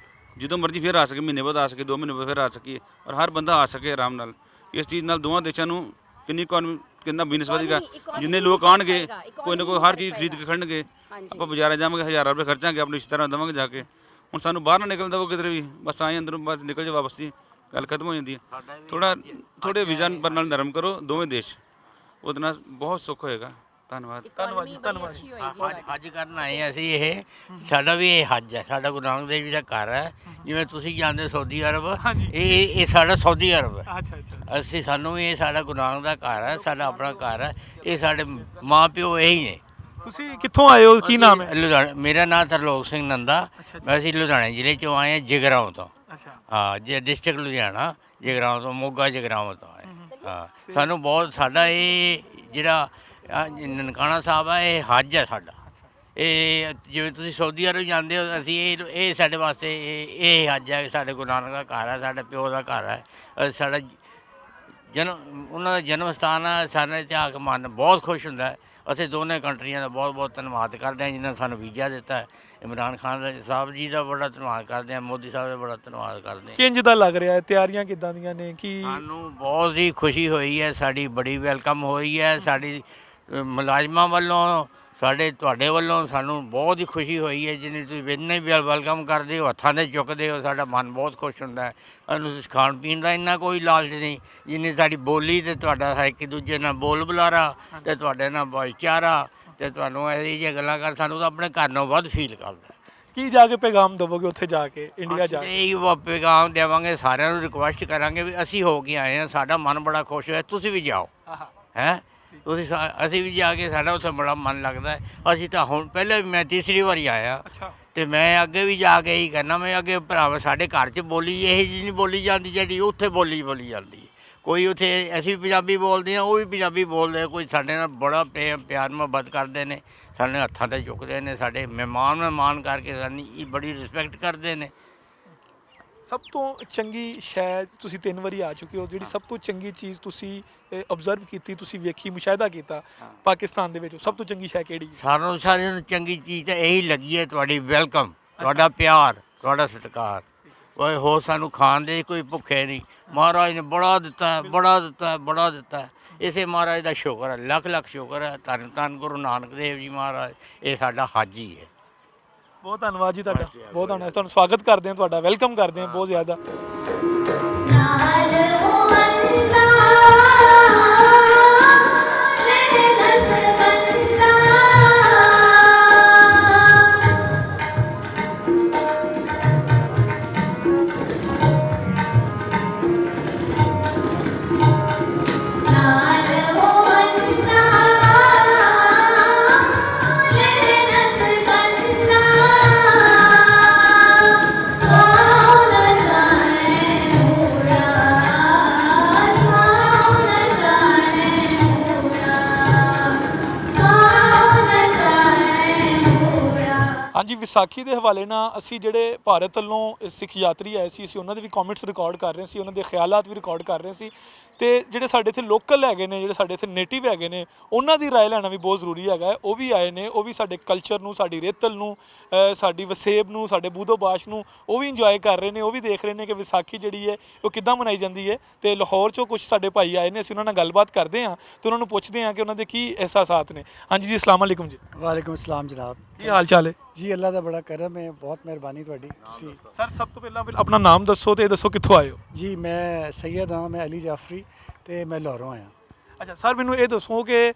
ਜਦੋਂ ਮਰਜ਼ੀ ਫਿਰ ਆ ਸਕੇ, ਮਹੀਨੇ ਬਾਅਦ ਆ ਸਕੇ, 2 ਮਹੀਨੇ ਬਾਅਦ ਫਿਰ ਆ ਸਕੀਏ, ਔਰ ਹਰ ਬੰਦਾ ਆ ਸਕੇ ਆਰਾਮ ਨਾਲ। ਇਸ ਚੀਜ਼ ਨਾਲ ਦੋਵਾਂ ਦੇਸ਼ਾਂ ਨੂੰ ਕਿੰਨਾ ਬਿਜ਼ਨਸ ਵਧੇਗਾ। ਜਿੰਨੇ ਲੋਕ ਆਉਣਗੇ ਕੋਈ ਨਾ ਕੋਈ ਹਰ ਚੀਜ਼ ਖਰੀਦ ਕੇ ਖੜਨਗੇ। ਆਪਾਂ ਬਾਜ਼ਾਰਾਂ ਜਾਵਾਂਗੇ, 1000 ਰੁਪਏ ਖਰਚਾਂਗੇ, ਆਪਣੇ ਰਿਸ਼ਤੇਦਾਰਾਂ ਨੂੰ ਦੇਵਾਂਗੇ ਜਾ ਕੇ। ਹੁਣ ਸਾਨੂੰ ਬਾਹਰ ਨਾ ਨਿਕਲਣ ਦੇਵੋ ਕਿਧਰੇ ਵੀ, ਬਸ ਆਏ ਅੰਦਰੋਂ ਬਸ ਨਿਕਲ ਜਾ ਵਾਪਸ ਜੀ, ਗੱਲ ਖਤਮ ਹੋ ਜਾਂਦੀ ਹੈ। ਥੋੜੇ ਵੀਜ਼ਾ ਨਾਲ ਨਰਮ ਕਰੋ ਦੋਵੇਂ ਦੇਸ਼, ਉਹਦੇ ਨਾਲ ਬਹੁਤ ਸੁੱਖ ਹੋਏਗਾ। ਧੰਨਵਾਦ। ਹੱਜ ਕਰਨ ਆਏ ਅਸੀਂ। ਇਹ ਸਾਡਾ ਵੀ ਇਹ ਹੱਜ ਹੈ, ਸਾਡਾ ਗੁਰੂ ਨਾਨਕ ਦੇਵ ਜੀ ਦਾ ਘਰ ਹੈ। ਜਿਵੇਂ ਤੁਸੀਂ ਜਾਣਦੇ ਸਊਦੀ ਅਰਬ, ਇਹ ਸਾਡਾ ਸਊਦੀ ਅਰਬ ਹੈ। ਅਸੀਂ ਸਾਨੂੰ ਵੀ ਇਹ ਸਾਡਾ ਗੁਰੂ ਨਾਨਕ ਦਾ ਘਰ ਹੈ, ਸਾਡਾ ਆਪਣਾ ਘਰ ਹੈ। ਇਹ ਸਾਡੇ ਮਾਂ ਪਿਓ ਇਹੀ ਨੇ। ਤੁਸੀਂ ਕਿੱਥੋਂ ਆਏ ਹੋ, ਕੀ ਨਾਮ ਹੈ? ਲੁਧਿਆਣਾ। ਮੇਰਾ ਨਾਮ ਤਰਲੋਕ ਸਿੰਘ ਨੰਦਾ। ਅਸੀਂ ਲੁਧਿਆਣਾ ਜ਼ਿਲ੍ਹੇ 'ਚੋਂ ਆਏ ਹਾਂ, ਜਗਰਾਓਂ ਤੋਂ। ਹਾਂ ਜੀ, ਡਿਸਟ੍ਰਿਕਟ ਲੁਧਿਆਣਾ, ਜਗਰਾਓਂ ਤੋਂ, ਮੋਗਾ ਜਗਰਾਓਂ ਤੋਂ ਆਏ। ਹਾਂ, ਸਾਨੂੰ ਬਹੁਤ, ਸਾਡਾ ਇਹ ਜਿਹੜਾ ਨਨਕਾਣਾ ਸਾਹਿਬ ਆ, ਇਹ ਹੱਜ ਹੈ ਸਾਡਾ। ਇਹ ਜਿਵੇਂ ਤੁਸੀਂ ਸਊਦੀ ਅਰਬ ਜਾਂਦੇ ਹੋ, ਅਸੀਂ ਇਹ ਸਾਡੇ ਵਾਸਤੇ ਇਹ ਹੱਜ ਹੈ। ਸਾਡੇ ਗੁਰੂ ਨਾਨਕ ਦਾ ਘਰ ਹੈ, ਸਾਡੇ ਪਿਓ ਦਾ ਘਰ ਹੈ, ਸਾਡਾ ਉਹਨਾਂ ਦਾ ਜਨਮ ਸਥਾਨ ਹੈ। ਸਾਡੇ 'ਤੇ ਆ ਕੇ ਮਨ ਬਹੁਤ ਖੁਸ਼ ਹੁੰਦਾ ਹੈ। ਅਸੀਂ ਦੋਨੇ ਕੰਟਰੀਆਂ ਦਾ ਬਹੁਤ ਬਹੁਤ ਧੰਨਵਾਦ ਕਰਦੇ ਹਾਂ ਜਿਨ੍ਹਾਂ ਨੇ ਸਾਨੂੰ ਵੀਜ਼ਾ ਦਿੱਤਾ। ਇਮਰਾਨ ਖਾਨ ਸਾਹਿਬ ਜੀ ਦਾ ਬੜਾ ਧੰਨਵਾਦ ਕਰਦੇ ਹਾਂ, ਮੋਦੀ ਸਾਹਿਬ ਦਾ ਬੜਾ ਧੰਨਵਾਦ ਕਰਦੇ ਹਾਂ। ਕਿੰਜ ਦਾ ਲੱਗ ਰਿਹਾ ਹੈ, ਤਿਆਰੀਆਂ ਕਿੱਦਾਂ ਦੀਆਂ ਨੇ? ਕਿ ਸਾਨੂੰ ਬਹੁਤ ਹੀ ਖੁਸ਼ੀ ਹੋਈ ਹੈ, ਸਾਡੀ ਬੜੀ ਵੈਲਕਮ ਹੋਈ ਹੈ। ਸਾਡੀ ਮੁਲਾਜ਼ਮਾਂ ਵੱਲੋਂ, ਸਾਡੇ ਤੁਹਾਡੇ ਵੱਲੋਂ ਸਾਨੂੰ ਬਹੁਤ ਹੀ ਖੁਸ਼ੀ ਹੋਈ ਹੈ। ਜਿੰਨੀ ਤੁਸੀਂ ਇੰਨੇ ਵੈਲਕਮ ਕਰਦੇ ਹੋ, ਹੱਥਾਂ 'ਤੇ ਚੁੱਕਦੇ ਹੋ, ਸਾਡਾ ਮਨ ਬਹੁਤ ਖੁਸ਼ ਹੁੰਦਾ ਹੈ। ਸਾਨੂੰ ਖਾਣ ਪੀਣ ਦਾ ਇੰਨਾ ਕੋਈ ਲਾਲਚ ਨਹੀਂ, ਜਿੰਨੀ ਸਾਡੀ ਬੋਲੀ ਅਤੇ ਤੁਹਾਡਾ ਇੱਕ ਦੂਜੇ ਨਾਲ ਬੋਲ ਬੁਲਾਰਾ ਅਤੇ ਤੁਹਾਡੇ ਨਾਲ ਭਾਈਚਾਰਾ ਅਤੇ ਤੁਹਾਨੂੰ ਇਹੋ ਜਿਹੀਆਂ ਗੱਲਾਂ ਕਰ, ਸਾਨੂੰ ਤਾਂ ਆਪਣੇ ਘਰ ਨਾਲੋਂ ਵੱਧ ਫੀਲ ਕਰਦਾ। ਕੀ ਜਾ ਕੇ ਪੈਗਾਮ ਦੇਵੋਗੇ ਉੱਥੇ ਜਾ ਕੇ, ਇੰਡੀਆ ਜਾ ਕੇ? ਇਹ ਪੈਗਾਮ ਦੇਵਾਂਗੇ, ਸਾਰਿਆਂ ਨੂੰ ਰਿਕੁਐਸਟ ਕਰਾਂਗੇ ਵੀ ਅਸੀਂ ਹੋ ਕੇ ਆਏ ਹਾਂ, ਸਾਡਾ ਮਨ ਬੜਾ ਖੁਸ਼ ਹੋਇਆ, ਤੁਸੀਂ ਵੀ ਜਾਓ। ਹੈਂ, ਅਸੀਂ ਵੀ ਜਾ ਕੇ, ਸਾਡਾ ਉੱਥੇ ਬੜਾ ਮਨ ਲੱਗਦਾ ਹੈ। ਅਸੀਂ ਤਾਂ ਹੁਣ ਪਹਿਲਾਂ ਵੀ, ਮੈਂ ਤੀਸਰੀ ਵਾਰੀ ਆਇਆ ਅਤੇ ਮੈਂ ਅੱਗੇ ਵੀ ਜਾ ਕੇ ਇਹੀ ਕਰਨਾ। ਮੈਂ ਅੱਗੇ ਭਰਾਵਾ, ਸਾਡੇ ਘਰ 'ਚ ਬੋਲੀ ਇਹ ਜਿਹੀ ਨਹੀਂ ਬੋਲੀ ਜਾਂਦੀ ਜਿਹੜੀ ਉੱਥੇ ਬੋਲੀ ਜਾਂਦੀ ਹੈ। ਕੋਈ ਉੱਥੇ ਅਸੀਂ ਪੰਜਾਬੀ ਬੋਲਦੇ ਹਾਂ, ਉਹ ਵੀ ਪੰਜਾਬੀ ਬੋਲਦੇ ਆ। ਕੋਈ ਸਾਡੇ ਨਾਲ ਬੜਾ ਪਿਆਰ ਮੁਹੱਬਤ ਕਰਦੇ ਨੇ, ਸਾਡੇ ਹੱਥਾਂ 'ਤੇ ਚੁੱਕਦੇ ਨੇ, ਸਾਡੇ ਮਹਿਮਾਨ ਕਰਕੇ ਸਾਡੀ ਬੜੀ ਰਿਸਪੈਕਟ ਕਰਦੇ ਨੇ। ਸਭ ਤੋਂ ਚੰਗੀ ਸ਼ੈ, ਤੁਸੀਂ 3 ਵਾਰੀ ਆ ਚੁੱਕੇ ਹੋ, ਜਿਹੜੀ ਸਭ ਤੋਂ ਚੰਗੀ ਚੀਜ਼ ਤੁਸੀਂ ਆਬਜ਼ਰਵ ਕੀਤੀ, ਤੁਸੀਂ ਵੇਖੀ, ਮੁਸ਼ਾਹਿਦਾ ਕੀਤਾ ਪਾਕਿਸਤਾਨ ਦੇ ਵਿੱਚ, ਸਭ ਤੋਂ ਚੰਗੀ ਸ਼ੈ ਕਿਹੜੀ? ਸਾਰਿਆਂ ਨੂੰ ਚੰਗੀ ਚੀਜ਼ ਤਾਂ ਇਹੀ ਲੱਗੀ ਹੈ, ਤੁਹਾਡੀ ਵੈਲਕਮ, ਤੁਹਾਡਾ ਪਿਆਰ, ਤੁਹਾਡਾ ਸਤਿਕਾਰ। ਓਏ ਹੋਰ ਸਾਨੂੰ ਖਾਣ ਦੇ ਕੋਈ ਭੁੱਖੇ ਨਹੀਂ। ਮਹਾਰਾਜ ਨੇ ਬੜਾ ਦਿੱਤਾ, ਬੜਾ ਦਿੱਤਾ, ਬੜਾ ਦਿੱਤਾ। ਇਸੇ ਮਹਾਰਾਜ ਦਾ ਸ਼ੁਕਰ ਹੈ, ਲੱਖ ਲੱਖ ਸ਼ੁਕਰ ਹੈ। ਧੰਨ ਧੰਨ ਗੁਰੂ ਨਾਨਕ ਦੇਵ ਜੀ ਮਹਾਰਾਜ, ਇਹ ਸਾਡਾ ਹੱਜ ਹੀ ਹੈ। ਬਹੁਤ ਧੰਨਵਾਦ ਜੀ ਤੁਹਾਡਾ, ਬਹੁਤ ਧੰਨਵਾਦ। ਤੁਹਾਨੂੰ ਸਵਾਗਤ ਕਰਦੇ ਹਾਂ, ਤੁਹਾਡਾ ਵੈਲਕਮ ਕਰਦੇ ਹਾਂ ਬਹੁਤ ਜ਼ਿਆਦਾ। ਨਾਲ ਹੋਵੰਦਾ ਰਹਿ ਦਸ ਬੰਦਾ, ਨਾਲ ਹੋਵੰਦਾ ਰਹਿ ਦਸ ਬੰਦਾ, ਸੌ ਨਾ ਜਾਣੇ ਮੂੜਾ, ਸੌ ਨਾ ਜਾਣੇ ਮੂੜਾ, ਸੌ ਨਾ ਜਾਣੇ ਮੂੜਾ। ਹਾਂਜੀ, ਵਿਸਾਖੀ ਦੇ ਹਵਾਲੇ ਨਾਲ ਅਸੀਂ ਜਿਹੜੇ ਭਾਰਤ ਵੱਲੋਂ ਸਿੱਖ ਯਾਤਰੀ ਆਏ ਸੀ, ਅਸੀਂ ਉਹਨਾਂ ਦੇ ਵੀ ਕਮੈਂਟਸ ਰਿਕਾਰਡ ਕਰ ਰਹੇ ਸੀ, ਉਹਨਾਂ ਦੇ ਖਿਆਲਾਤ ਵੀ ਰਿਕਾਰਡ ਕਰ ਰਹੇ ਸੀ। ਤੇ ਜਿਹੜੇ ਸਾਡੇ ਇੱਥੇ ਲੋਕਲ ਹੈਗੇ ਨੇ, ਜਿਹੜੇ ਸਾਡੇ ਇੱਥੇ ਨੇਟਿਵ ਹੈਗੇ ਨੇ, ਉਹਨਾਂ ਦੀ ਰਾਏ ਲੈਣਾ ਵੀ ਬਹੁਤ ਜ਼ਰੂਰੀ ਹੈਗਾ। ਉਹ ਵੀ ਆਏ ਨੇ, ਉਹ ਵੀ ਸਾਡੇ ਕਲਚਰ ਨੂੰ, ਸਾਡੀ ਰੇਤਲ ਨੂੰ, ਸਾਡੀ ਵਸੇਬ ਨੂੰ, ਸਾਡੇ ਬੂਦੋਬਾਸ਼ ਨੂੰ ਉਹ ਵੀ ਇੰਜੋਏ ਕਰ ਰਹੇ ਨੇ। ਉਹ ਵੀ ਦੇਖ ਰਹੇ ਨੇ ਕਿ ਵਿਸਾਖੀ ਜਿਹੜੀ ਹੈ ਉਹ ਕਿੱਦਾਂ ਮਨਾਈ ਜਾਂਦੀ ਹੈ। ਤੇ ਲਾਹੌਰ 'ਚੋਂ ਕੁਝ ਸਾਡੇ ਭਾਈ ਆਏ ਨੇ, ਅਸੀਂ ਉਹਨਾਂ ਨਾਲ ਗੱਲਬਾਤ ਕਰਦੇ ਹਾਂ ਤੇ ਉਹਨਾਂ ਨੂੰ ਪੁੱਛਦੇ ਹਾਂ ਕਿ ਉਹਨਾਂ ਦੇ ਕੀ ਅਹਿਸਾਸਾਤ ਨੇ। ਹਾਂਜੀ ਜੀ, ਅਸਲਾਮ ਵਾਲੇਕੁਮ ਜੀ। ਵਾਲੇਕੁਮ ਅਸਲਾਮ ਜਨਾਬ। ਕੀ ਹਾਲ ਚਾਲ ਹੈ ਜੀ? ਅੱਲਾ ਦਾ ਬੜਾ ਕਰਮ ਹੈ, ਬਹੁਤ ਮਿਹਰਬਾਨੀ ਤੁਹਾਡੀ। ਤੁਸੀਂ ਸਰ, ਸਭ ਤੋਂ ਪਹਿਲਾਂ ਆਪਣਾ ਨਾਮ ਦੱਸੋ ਤੇ ਦੱਸੋ ਕਿੱਥੋਂ ਆਏ ਹੋ? ਜੀ, ਮੈਂ ਸੈਯਦ ਹਾਂ, ਮੈਂ ਅਲੀ ਜਾਫਰੀ ਤੇ ਮੈਂ ਲਾਹੌਰੋਂ ਆਇਆ। ਅੱਛਾ ਸਰ, ਮੈਨੂੰ ਇਹ ਦੱਸੋ ਕਿ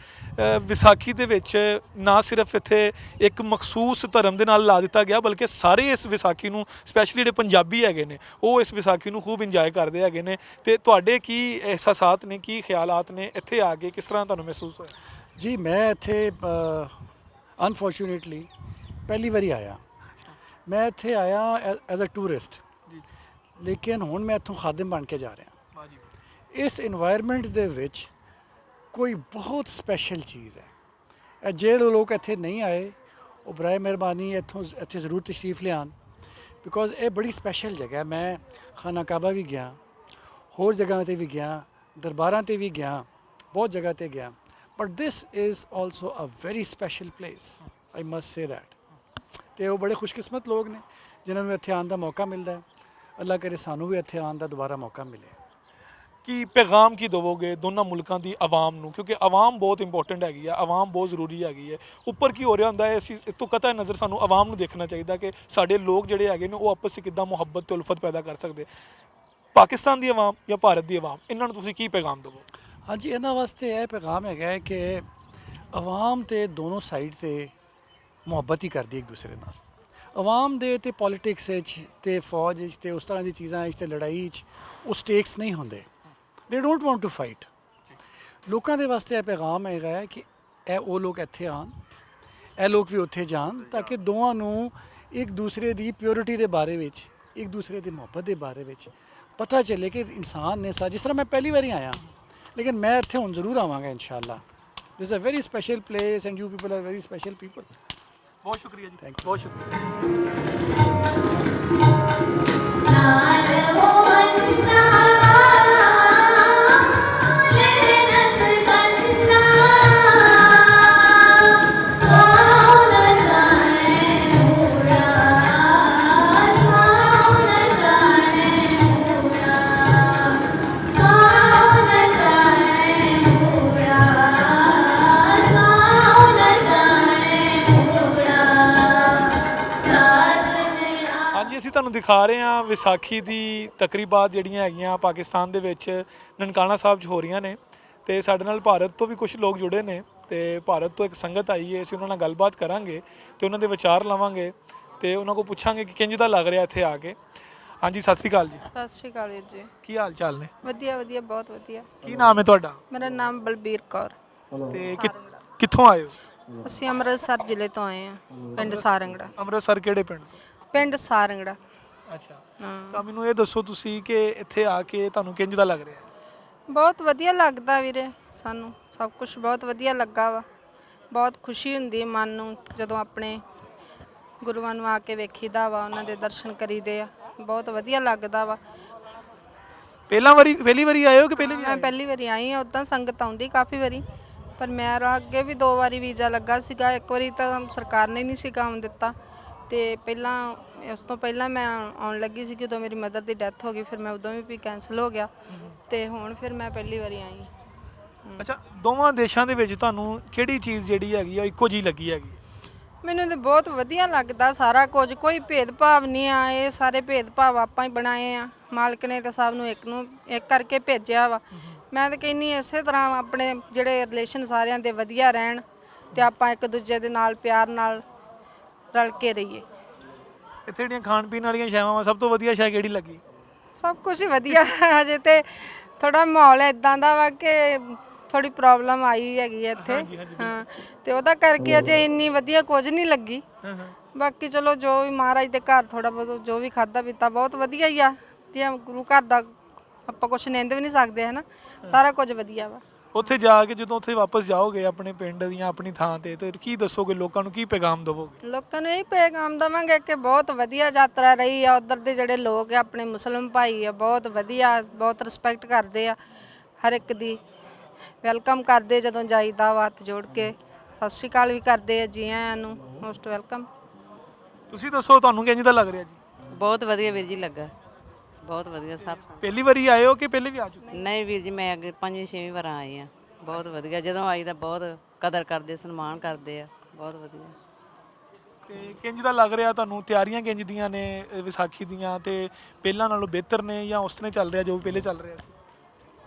ਵਿਸਾਖੀ ਦੇ ਵਿੱਚ ਨਾ ਸਿਰਫ ਇੱਥੇ ਇੱਕ ਮਖਸੂਸ ਧਰਮ ਦੇ ਨਾਲ ਲਾ ਦਿੱਤਾ ਗਿਆ, ਬਲਕਿ ਸਾਰੇ ਇਸ ਵਿਸਾਖੀ ਨੂੰ, ਸਪੈਸ਼ਲੀ ਜਿਹੜੇ ਪੰਜਾਬੀ ਹੈਗੇ ਨੇ, ਉਹ ਇਸ ਵਿਸਾਖੀ ਨੂੰ ਖੂਬ ਇੰਜੋਏ ਕਰਦੇ ਹੈਗੇ ਨੇ। ਤੇ ਤੁਹਾਡੇ ਕੀ ਅਹਿਸਾਸਾਤ ਨੇ, ਕੀ ਖਿਆਲਾਤ ਨੇ ਇੱਥੇ ਆ ਕੇ, ਕਿਸ ਤਰ੍ਹਾਂ ਤੁਹਾਨੂੰ ਮਹਿਸੂਸ ਹੋਇਆ? ਜੀ, ਮੈਂ ਇੱਥੇ ਅਨਫੋਰਚੂਨੇਟਲੀ ਪਹਿਲੀ ਵਾਰੀ ਆਇਆ। ਮੈਂ ਇੱਥੇ ਆਇਆ ਐਜ਼ ਅ ਟੂਰਿਸਟ, ਲੇਕਿਨ ਹੁਣ ਮੈਂ ਇੱਥੋਂ ਖਾਦਮ ਬਣ ਕੇ ਜਾ ਰਿਹਾ। ਇਸ ਇਨਵਾਇਰਨਮੈਂਟ ਦੇ ਵਿੱਚ ਕੋਈ ਬਹੁਤ ਸਪੈਸ਼ਲ ਚੀਜ਼ ਹੈ। ਇਹ ਜਿਹੜੇ ਲੋਕ ਇੱਥੇ ਨਹੀਂ ਆਏ ਉਹ ਬਰਾਏ ਮਿਹਰਬਾਨੀ ਇੱਥੇ ਜ਼ਰੂਰ ਤਸ਼ਰੀਫ ਲਿਆਉਣ, ਬਿਕੋਜ਼ ਇਹ ਬੜੀ ਸਪੈਸ਼ਲ ਜਗ੍ਹਾ ਹੈ। ਮੈਂ ਖਾਨਾ ਕਾਬਾ ਵੀ ਗਿਆ, ਹੋਰ ਜਗ੍ਹਾ ਤੇ ਵੀ ਗਿਆ, ਦਰਬਾਰਾਂ ਤੇ ਵੀ ਗਿਆ, ਬਹੁਤ ਜਗ੍ਹਾ ਤੇ ਗਿਆ, but this is also a very special place, I must say that. ਤੇ ਉਹ ਬੜੇ ਖੁਸ਼ਕਿਸਮਤ ਲੋਕ ਨੇ ਜਿਨ੍ਹਾਂ ਨੂੰ ਇੱਥੇ ਆਉਣ ਦਾ ਮੌਕਾ ਮਿਲਦਾ ਹੈ। ਅੱਲਾ ਕਰੇ ਸਾਨੂੰ ਵੀ ਇੱਥੇ ਆਉਣ ਦਾ ਦੁਬਾਰਾ ਮੌਕਾ ਮਿਲੇ। ਕੀ ਪੈਗਾਮ ਕੀ ਦੇਵੋਗੇ ਦੋਨਾਂ ਮੁਲਕਾਂ ਦੀ ਆਵਾਮ ਨੂੰ, ਕਿਉਂਕਿ ਆਵਾਮ ਬਹੁਤ ਇੰਪੋਰਟੈਂਟ ਹੈਗੀ ਆ, ਆਵਾਮ ਬਹੁਤ ਜ਼ਰੂਰੀ ਹੈਗੀ ਹੈ। ਉੱਪਰ ਕੀ ਹੋ ਰਿਹਾ ਹੁੰਦਾ ਹੈ ਅਸੀਂ ਇਤੋਂ ਕਤਈ ਨਜ਼ਰ ਸਾਨੂੰ ਆਵਾਮ ਨੂੰ ਦੇਖਣਾ ਚਾਹੀਦਾ ਕਿ ਸਾਡੇ ਲੋਕ ਜਿਹੜੇ ਹੈਗੇ ਨੇ ਉਹ ਆਪਸ ਵਿੱਚ ਕਿੱਦਾਂ ਮੁਹੱਬਤ ਤੇ ਉਲਫਤ ਪੈਦਾ ਕਰ ਸਕਦੇ। ਪਾਕਿਸਤਾਨ ਦੀ ਆਵਾਮ ਜਾਂ ਭਾਰਤ ਦੀ ਆਵਾਮ, ਇਹਨਾਂ ਨੂੰ ਤੁਸੀਂ ਕੀ ਪੈਗਾਮ ਦੇਵੋ? ਹਾਂਜੀ, ਇਹਨਾਂ ਵਾਸਤੇ ਇਹ ਪੈਗਾਮ ਹੈਗਾ ਹੈ ਕਿ ਆਵਾਮ ਤੇ ਦੋਨੋਂ ਸਾਈਡ ਤੇ ਮੁਹੱਬਤ ਹੀ ਕਰਦੀ ਇੱਕ ਦੂਸਰੇ ਨਾਲ। ਆਵਾਮ ਦੇ ਤੇ ਪੋਲੀਟਿਕਸ ਵਿੱਚ ਤੇ ਫੌਜ ਵਿੱਚ ਤੇ ਉਸ ਤਰ੍ਹਾਂ ਦੀ ਚੀਜ਼ਾਂ ਵਿੱਚ ਤੇ ਲੜਾਈ ਵਿੱਚ ਉਹ ਸਟੇਕਸ ਨਹੀਂ ਹੁੰਦੇ। ਦੇ ਡੋਂਟ ਵਾਂਟ ਟੂ ਫਾਈਟ। ਲੋਕਾਂ ਦੇ ਵਾਸਤੇ ਇਹ ਪੈਗਾਮ ਹੈਗਾ ਹੈ ਕਿ ਇਹ ਉਹ ਲੋਕ ਇੱਥੇ ਆਉਣ, ਇਹ ਲੋਕ ਵੀ ਉੱਥੇ ਜਾਣ, ਤਾਂ ਕਿ ਦੋਵਾਂ ਨੂੰ ਇੱਕ ਦੂਸਰੇ ਦੀ ਪਿਓਰਿਟੀ ਦੇ ਬਾਰੇ ਵਿੱਚ, ਇੱਕ ਦੂਸਰੇ ਦੀ ਮੁਹੱਬਤ ਦੇ ਬਾਰੇ ਵਿੱਚ ਪਤਾ ਚੱਲੇ ਕਿ ਇਨਸਾਨ ਨੇ ਜਿਸ ਤਰ੍ਹਾਂ ਮੈਂ ਪਹਿਲੀ ਵਾਰੀ ਆਇਆ, ਲੇਕਿਨ ਮੈਂ ਇੱਥੇ ਹੁਣ ਜ਼ਰੂਰ ਆਵਾਂਗਾ ਇਨਸ਼ਾਅੱਲਾ। This a very special place and you people are very special people. ਬਹੁਤ ਸ਼ੁਕਰੀਆ ਜੀ, ਥੈਂਕ ਯੂ। ਬਹੁਤ ਸ਼ੁਕਰੀਆ। ਨਾਲ ਹੋਵੰਨਾ ਲੈਣਾ ਸਰਗੰਨਾ ਸੋਨ ਜਾਣੇ ਮੂੜਾ ਸੋਨ ਜਾਣੇ ਮੂੜਾ ਸੋਨ ਜਾਣੇ ਮੂੜਾ ਸੋਨ ਜਾਣੇ ਮੂੜਾ ਸਾਜਣਾ। ਹਾਂਜੀ, ਅਸੀਂ ਤੁਹਾਨੂੰ ਦਿਖਾ ਰਹੇ ਹਾਂ ਵਿਸਾਖੀ ਦੀ ਤਕਰੀਬਾਤ ਜਿਹੜੀਆਂ ਹੈਗੀਆਂ ਪਾਕਿਸਤਾਨ ਦੇ ਵਿੱਚ ਨਨਕਾਣਾ ਸਾਹਿਬ 'ਚ ਹੋ ਰਹੀਆਂ ਨੇ, ਤੇ ਸਾਡੇ ਨਾਲ ਭਾਰਤ ਤੋਂ ਵੀ ਕੁਝ ਲੋਕ ਜੁੜੇ ਨੇ, ਤੇ ਭਾਰਤ ਤੋਂ ਇੱਕ ਸੰਗਤ ਆਈ ਹੈ। ਅਸੀਂ ਉਹਨਾਂ ਨਾਲ ਗੱਲਬਾਤ ਕਰਾਂਗੇ ਤੇ ਉਹਨਾਂ ਦੇ ਵਿਚਾਰ ਲਵਾਂਗੇ ਤੇ ਉਹਨਾਂ ਕੋਲ ਪੁੱਛਾਂਗੇ ਕਿ ਕਿੰਜ ਦਾ ਲੱਗ ਰਿਹਾ ਇੱਥੇ ਆ ਕੇ। ਹਾਂਜੀ, ਸਤਿ ਸ੍ਰੀ ਅਕਾਲ ਜੀ। ਸਤਿ ਸ਼੍ਰੀ ਅਕਾਲ ਵੀਰ ਜੀ। ਕੀ ਹਾਲ ਚਾਲ ਨੇ? ਵਧੀਆ ਵਧੀਆ, ਬਹੁਤ ਵਧੀਆ। ਕੀ ਨਾਮ ਹੈ ਤੁਹਾਡਾ? ਮੇਰਾ ਨਾਮ ਬਲਬੀਰ ਕੌਰ। ਤੇ ਕਿੱਥੋਂ ਆਏ ਹੋ? ਅਸੀਂ ਅੰਮ੍ਰਿਤਸਰ ਜ਼ਿਲ੍ਹੇ ਤੋਂ ਆਏ ਹਾਂ, ਪਿੰਡ ਸਾਰੰਗੜਾ। ਅੰਮ੍ਰਿਤਸਰ ਕਿਹੜੇ ਪਿੰਡ ਤੋਂ? ਪਿੰਡ ਸਾਰੰਗੜਾ। ਅੱਛਾ, ਹਾਂ, ਤਾਂ ਮੈਨੂੰ ਇਹ ਦੱਸੋ ਤੁਸੀਂ ਕਿ ਇੱਥੇ ਆ ਕੇ ਤੁਹਾਨੂੰ ਕਿੰਜ ਦਾ ਲੱਗ ਰਿਹਾ? ਬਹੁਤ ਵਧੀਆ ਲੱਗਦਾ ਵੀਰੇ, ਸਾਨੂੰ ਸਭ ਕੁਝ ਬਹੁਤ ਵਧੀਆ ਲੱਗਾ ਵਾ। ਬਹੁਤ ਖੁਸ਼ੀ ਹੁੰਦੀ ਹੈ ਮਨ ਨੂੰ ਜਦੋਂ ਆਪਣੇ ਗੁਰੂਆਂ ਨੂੰ ਆ ਕੇ ਵੇਖੀਦਾ ਵਾ, ਉਹਨਾਂ ਦੇ ਦਰਸ਼ਨ ਕਰੀਦੇ ਆ, ਬਹੁਤ ਵਧੀਆ ਲੱਗਦਾ ਵਾ। ਪਹਿਲੀ ਵਾਰੀ ਆਏ ਹੋ ਕਿ ਪਹਿਲੇ ਵੀ ਮੈਂ ਪਹਿਲੀ ਵਾਰੀ ਆਈ ਹਾਂ। ਉੱਦਾਂ ਸੰਗਤ ਆਉਂਦੀ ਕਾਫੀ ਵਾਰੀ, ਪਰ ਮੇਰਾ ਅੱਗੇ ਵੀ 2 ਵਾਰੀ ਵੀਜ਼ਾ ਲੱਗਾ ਸੀਗਾ। ਇੱਕ ਵਾਰੀ ਤਾਂ ਸਰਕਾਰ ਨੇ ਨਹੀਂ ਸੀਗਾ ਆਉਣ ਦਿੱਤਾ, ਤੇ ਪਹਿਲਾਂ ਉਸ ਤੋਂ ਪਹਿਲਾਂ ਮੈਂ ਆਉਣ ਲੱਗੀ ਸੀ ਉਦੋਂ ਮੇਰੀ ਮਦਰ ਦੀ ਡੈਥ ਹੋ ਗਈ, ਫਿਰ ਮੈਂ ਉਦੋਂ ਵੀ ਕੈਂਸਲ ਹੋ ਗਿਆ, ਤੇ ਹੁਣ ਫਿਰ ਮੈਂ ਪਹਿਲੀ ਵਾਰੀ ਆਈ। ਅੱਛਾ, ਦੋਵਾਂ ਦੇਸ਼ਾਂ ਦੇ ਵਿੱਚ ਤੁਹਾਨੂੰ ਕਿਹੜੀ ਚੀਜ਼ ਜਿਹੜੀ ਹੈਗੀ ਆ ਇੱਕੋ ਜਿਹੀ ਲੱਗੀ ਹੈਗੀ? ਮੈਨੂੰ ਤਾਂ ਬਹੁਤ ਵਧੀਆ ਲੱਗਦਾ ਸਾਰਾ ਕੁਝ, ਕੋਈ ਭੇਦਭਾਵ ਨਹੀਂ ਆ। ਇਹ ਸਾਰੇ ਭੇਦਭਾਵ ਆਪਾਂ ਹੀ ਬਣਾਏ ਆ, ਮਾਲਕ ਨੇ ਤਾਂ ਸਭ ਨੂੰ ਇੱਕ ਕਰਕੇ ਭੇਜਿਆ ਵਾ। ਮੈਂ ਤਾਂ ਕਹਿੰਦੀ ਇਸੇ ਤਰ੍ਹਾਂ ਆਪਣੇ ਜਿਹੜੇ ਰਿਲੇਸ਼ਨ ਸਾਰਿਆਂ ਦੇ ਵਧੀਆ ਰਹਿਣ, ਤੇ ਆਪਾਂ ਇੱਕ ਦੂਜੇ ਦੇ ਨਾਲ ਪਿਆਰ ਨਾਲ ਰਲ ਕੇ ਰਹੀਏ। ਇੱਥੇ ਜਿਹੜੀਆਂ ਖਾਣ ਪੀਣ ਵਾਲੀਆਂ ਸ਼ੈਵਾਂ ਵਾ, ਸਭ ਤੋਂ ਵਧੀਆ ਸ਼ੈ ਕਿਹੜੀ ਲੱਗੀ? ਸਭ ਕੁਝ ਵਧੀਆ। ਅਜੇ ਤੇ ਥੋੜਾ ਮਾਹੌਲ ਇਦਾਂ ਦਾ ਵਾ ਕਿ ਥੋੜੀ ਪ੍ਰੋਬਲਮ ਆਈ ਹੈਗੀ ਹੈ ਇੱਥੇ, ਹਾਂ, ਤੇ ਉਹਦਾ ਕਰਕੇ ਅਜੇ ਇੰਨੀ ਵਧੀਆ ਕੁਝ ਨਹੀਂ ਲੱਗੀ। ਬਾਕੀ ਚਲੋ ਜੋ ਵੀ ਮਹਾਰਾਜ ਦੇ ਘਰ ਥੋੜਾ ਬਹੁਤ ਜੋ ਵੀ ਖਾਦਾ ਪੀਤਾ ਬਹੁਤ ਵਧੀਆ ਹੀ ਆ। ਜੇ ਗੁਰੂ ਘਰ ਦਾ ਆਪਾਂ ਕੁਝ ਨਿੰਦ ਵੀ ਨਹੀਂ ਸਕਦੇ, ਹੈ ਨਾ, ਸਾਰਾ ਕੁਝ ਵਧੀਆ ਵਾ। ਉੱਥੇ ਜਾ ਕੇ ਜਦੋਂ ਉੱਥੇ ਵਾਪਸ ਜਾਓਗੇ ਆਪਣੇ ਪਿੰਡ ਜਾਂ ਆਪਣੀ ਥਾਂ ਤੇ ਕੀ ਦੱਸੋਗੇ ਲੋਕਾਂ ਨੂੰ, ਕੀ ਪੈਗਾਮ ਦੇਵੋਗੇ? ਲੋਕਾਂ ਨੂੰ ਇਹ ਪੈਗਾਮ ਦੇਵਾਂਗੇ ਕਿ ਬਹੁਤ ਵਧੀਆ ਯਾਤਰਾ ਰਹੀ ਆ। ਉੱਧਰ ਦੇ ਜਿਹੜੇ ਲੋਕ ਆ ਆਪਣੇ ਮੁਸਲਿਮ ਭਾਈ ਆ, ਬਹੁਤ ਵਧੀਆ, ਬਹੁਤ ਰਿਸਪੈਕਟ ਕਰਦੇ ਆ, ਹਰ ਇੱਕ ਦੀ ਵੈਲਕਮ ਕਰਦੇ। ਜਦੋਂ ਜਾਈਦਾ ਵਾ ਹੱਥ ਜੋੜ ਕੇ ਸਤਿ ਸ਼੍ਰੀ ਅਕਾਲ ਵੀ ਕਰਦੇ ਆ, ਜੀ ਆਇਆਂ ਨੂੰ, ਮੋਸਟ ਵੈਲਕਮ। ਤੁਸੀਂ ਦੱਸੋ ਤੁਹਾਨੂੰ ਕਿੰਜ ਦਾ ਲੱਗ ਰਿਹਾ ਜੀ? ਬਹੁਤ ਵਧੀਆ ਵੀਰ ਜੀ ਲੱਗਾ, ਬਹੁਤ ਵਧੀਆ। ਸਭ ਪਹਿਲੀ ਵਾਰੀ ਆਏ ਹੋ ਕਿ ਪਹਿਲੇ ਵੀ ਆ ਚੁੱਕੇ? ਨਹੀਂ ਵੀਰ ਜੀ, ਮੈਂ ਅੱਗੇ 5ਵੀਂ-6ਵੀਂ ਵਾਰ ਆਈ ਆ। ਬਹੁਤ ਵਧੀਆ, ਜਦੋਂ ਆਈ ਤਾਂ ਬਹੁਤ ਕਦਰ ਕਰਦੇ, ਸਨਮਾਨ ਕਰਦੇ ਆ, ਬਹੁਤ ਵਧੀਆ। ਤੇ ਕਿੰਜ ਦਾ ਲੱਗ ਰਿਹਾ ਤੁਹਾਨੂੰ? ਤਿਆਰੀਆਂ ਕਿੰਜ ਦੀਆਂ ਨੇ ਵਿਸਾਖੀ ਦੀਆਂ, ਤੇ ਪਹਿਲਾਂ ਨਾਲੋਂ ਬਿਹਤਰ ਨੇ ਜਾਂ ਉਸ ਤਰ੍ਹਾਂ ਚੱਲ ਰਿਹਾ ਜੋ ਪਹਿਲੇ ਚੱਲ ਰਿਹਾ ਸੀ?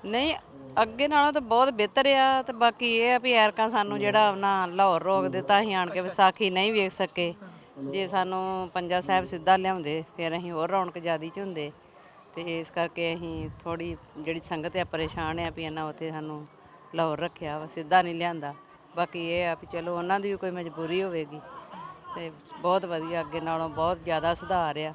ਨਹੀਂ, ਅੱਗੇ ਨਾਲੋਂ ਤਾਂ ਬਹੁਤ ਬਿਹਤਰ ਆ। ਤੇ ਬਾਕੀ ਇਹ ਆ ਵੀ ਐਰਕਾਂ ਸਾਨੂੰ ਜਿਹੜਾ ਨਾ ਲਾਹੌਰ ਰੋਕ ਦਿੱਤਾ, ਅਸੀਂ ਆਣ ਕੇ ਵਿਸਾਖੀ ਨਹੀਂ ਵੇਖ ਸਕੇ। ਜੇ ਸਾਨੂੰ ਪੰਜਾ ਸਾਹਿਬ ਸਿੱਧਾ ਲਿਆਉਂਦੇ ਫਿਰ ਅਸੀਂ ਹੋਰ ਰੌਣਕ ਜ਼ਿਆਦੀ ਚ ਹੁੰਦੇ, ਤੇ ਇਸ ਕਰਕੇ ਅਸੀਂ ਥੋੜੀ ਜਿਹੜੀ ਸੰਗਤ ਆ ਪਰੇਸ਼ਾਨ ਆ ਵੀ ਇਹਨਾਂ ਉੱਥੇ ਸਾਨੂੰ ਲਾਹੌਰ ਰੱਖਿਆ ਵਾ, ਸਿੱਧਾ ਨਹੀਂ ਲਿਆਂਦਾ। ਬਾਕੀ ਇਹ ਆ ਵੀ ਚਲੋ ਉਹਨਾਂ ਦੀ ਵੀ ਕੋਈ ਮਜਬੂਰੀ ਹੋਵੇਗੀ, ਤੇ ਬਹੁਤ ਵਧੀਆ, ਅੱਗੇ ਨਾਲੋਂ ਬਹੁਤ ਜ਼ਿਆਦਾ ਸੁਧਾਰ ਆ।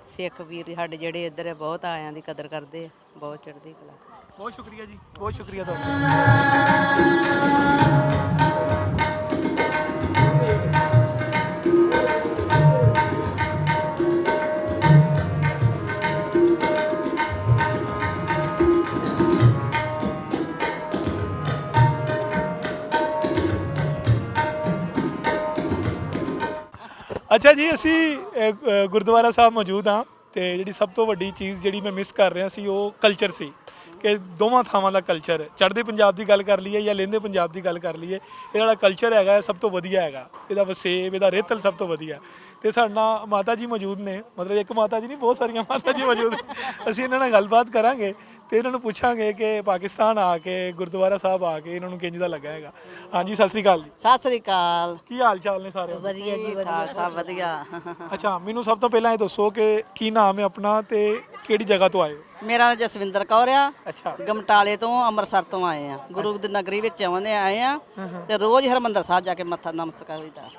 ਸਿੱਖ ਵੀਰ ਸਾਡੇ ਜਿਹੜੇ ਇੱਧਰ ਆ ਬਹੁਤ ਆਇਆਂ ਦੀ ਕਦਰ ਕਰਦੇ ਆ, ਬਹੁਤ ਚੜ੍ਹਦੀ ਕਲਾ। ਬਹੁਤ ਸ਼ੁਕਰੀਆ ਜੀ, ਬਹੁਤ ਸ਼ੁਕਰੀਆ ਤੁਹਾਡਾ। ਅੱਛਾ ਜੀ, ਅਸੀਂ ਗੁਰਦੁਆਰਾ ਸਾਹਿਬ ਮੌਜੂਦ ਹਾਂ ਤੇ ਜਿਹੜੀ ਸਭ ਤੋਂ ਵੱਡੀ ਚੀਜ਼ ਜਿਹੜੀ ਮੈਂ ਮਿਸ ਕਰ ਰਿਹਾ ਸੀ ਉਹ ਕਲਚਰ ਸੀ ਕਿ ਦੋਵਾਂ ਥਾਵਾਂ ਦਾ ਕਲਚਰ, ਚੜ੍ਹਦੇ ਪੰਜਾਬ ਦੀ ਗੱਲ ਕਰ ਲਈਏ ਜਾਂ ਲਹਿੰਦੇ ਪੰਜਾਬ ਦੀ ਗੱਲ ਕਰ ਲਈਏ, ਇਹ ਜਿਹੜਾ ਕਲਚਰ ਹੈਗਾ ਇਹ ਸਭ ਤੋਂ ਵਧੀਆ ਹੈਗਾ, ਇਹਦਾ ਵਸੇਬ, ਇਹਦਾ ਰੇਤਲ ਸਭ ਤੋਂ ਵਧੀਆ। ਤੇ ਸਾਡੇ ਨਾਲ ਮਾਤਾ ਜੀ ਮੌਜੂਦ ਨੇ, ਮਤਲਬ ਇੱਕ ਮਾਤਾ ਜੀ ਨਹੀਂ, ਬਹੁਤ ਸਾਰੀਆਂ ਮਾਤਾ ਜੀ ਮੌਜੂਦ ਨੇ। ਅਸੀਂ ਇਹਨਾਂ ਨਾਲ ਗੱਲਬਾਤ ਕਰਾਂਗੇ ਤੇ ਇਹਨਾਂ ਨੂੰ ਪੁੱਛਾਂਗੇ ਕਿ ਪਾਕਿਸਤਾਨ ਆ ਕੇ, ਗੁਰਦੁਆਰਾ ਸਾਹਿਬ ਆ ਕੇ ਇਹਨਾਂ ਨੂੰ ਕਿੰਝ ਦਾ ਲੱਗਾ ਹੈਗਾ। ਹਾਂਜੀ, ਸਤਿ ਸ੍ਰੀ ਅਕਾਲ ਜੀ। ਸਤਿ ਸ੍ਰੀ ਅਕਾਲ। ਕੀ ਹਾਲ ਚਾਲ ਨੇ ਸਾਰਿਆਂ ਦੇ? ਵਧੀਆ ਜੀ, ਵਧੀਆ, ਸਭ ਵਧੀਆ। ਅੱਛਾ, ਮੈਨੂੰ ਸਭ ਤੋਂ ਪਹਿਲਾਂ ਇਹ ਦੱਸੋ ਕਿ ਕੀ ਨਾਮ ਹੈ ਆਪਣਾ ਤੇ ਕਿਹੜੀ ਜਗ੍ਹਾ ਤੋਂ ਆਏ ਹੋ? ਮੇਰਾ ਨਾਮ ਜਸਵਿੰਦਰ ਕੌਰ ਆ। ਅੱਛਾ, ਗਮਟਾਲੇ ਤੋਂ, ਅੰਮ੍ਰਿਤਸਰ ਤੋਂ ਆਏ ਆ। ਗੁਰੂ ਦੀ ਨਗਰੀ ਵਿੱਚ ਆਏ ਆ ਤੇ ਰੋਜ਼ ਹਰਮੰਦਰ ਸਾਹਿਬ ਜਾ ਕੇ ਮੱਥਾ ਨਮਸਕਾਰ ਕਰੀਦਾ।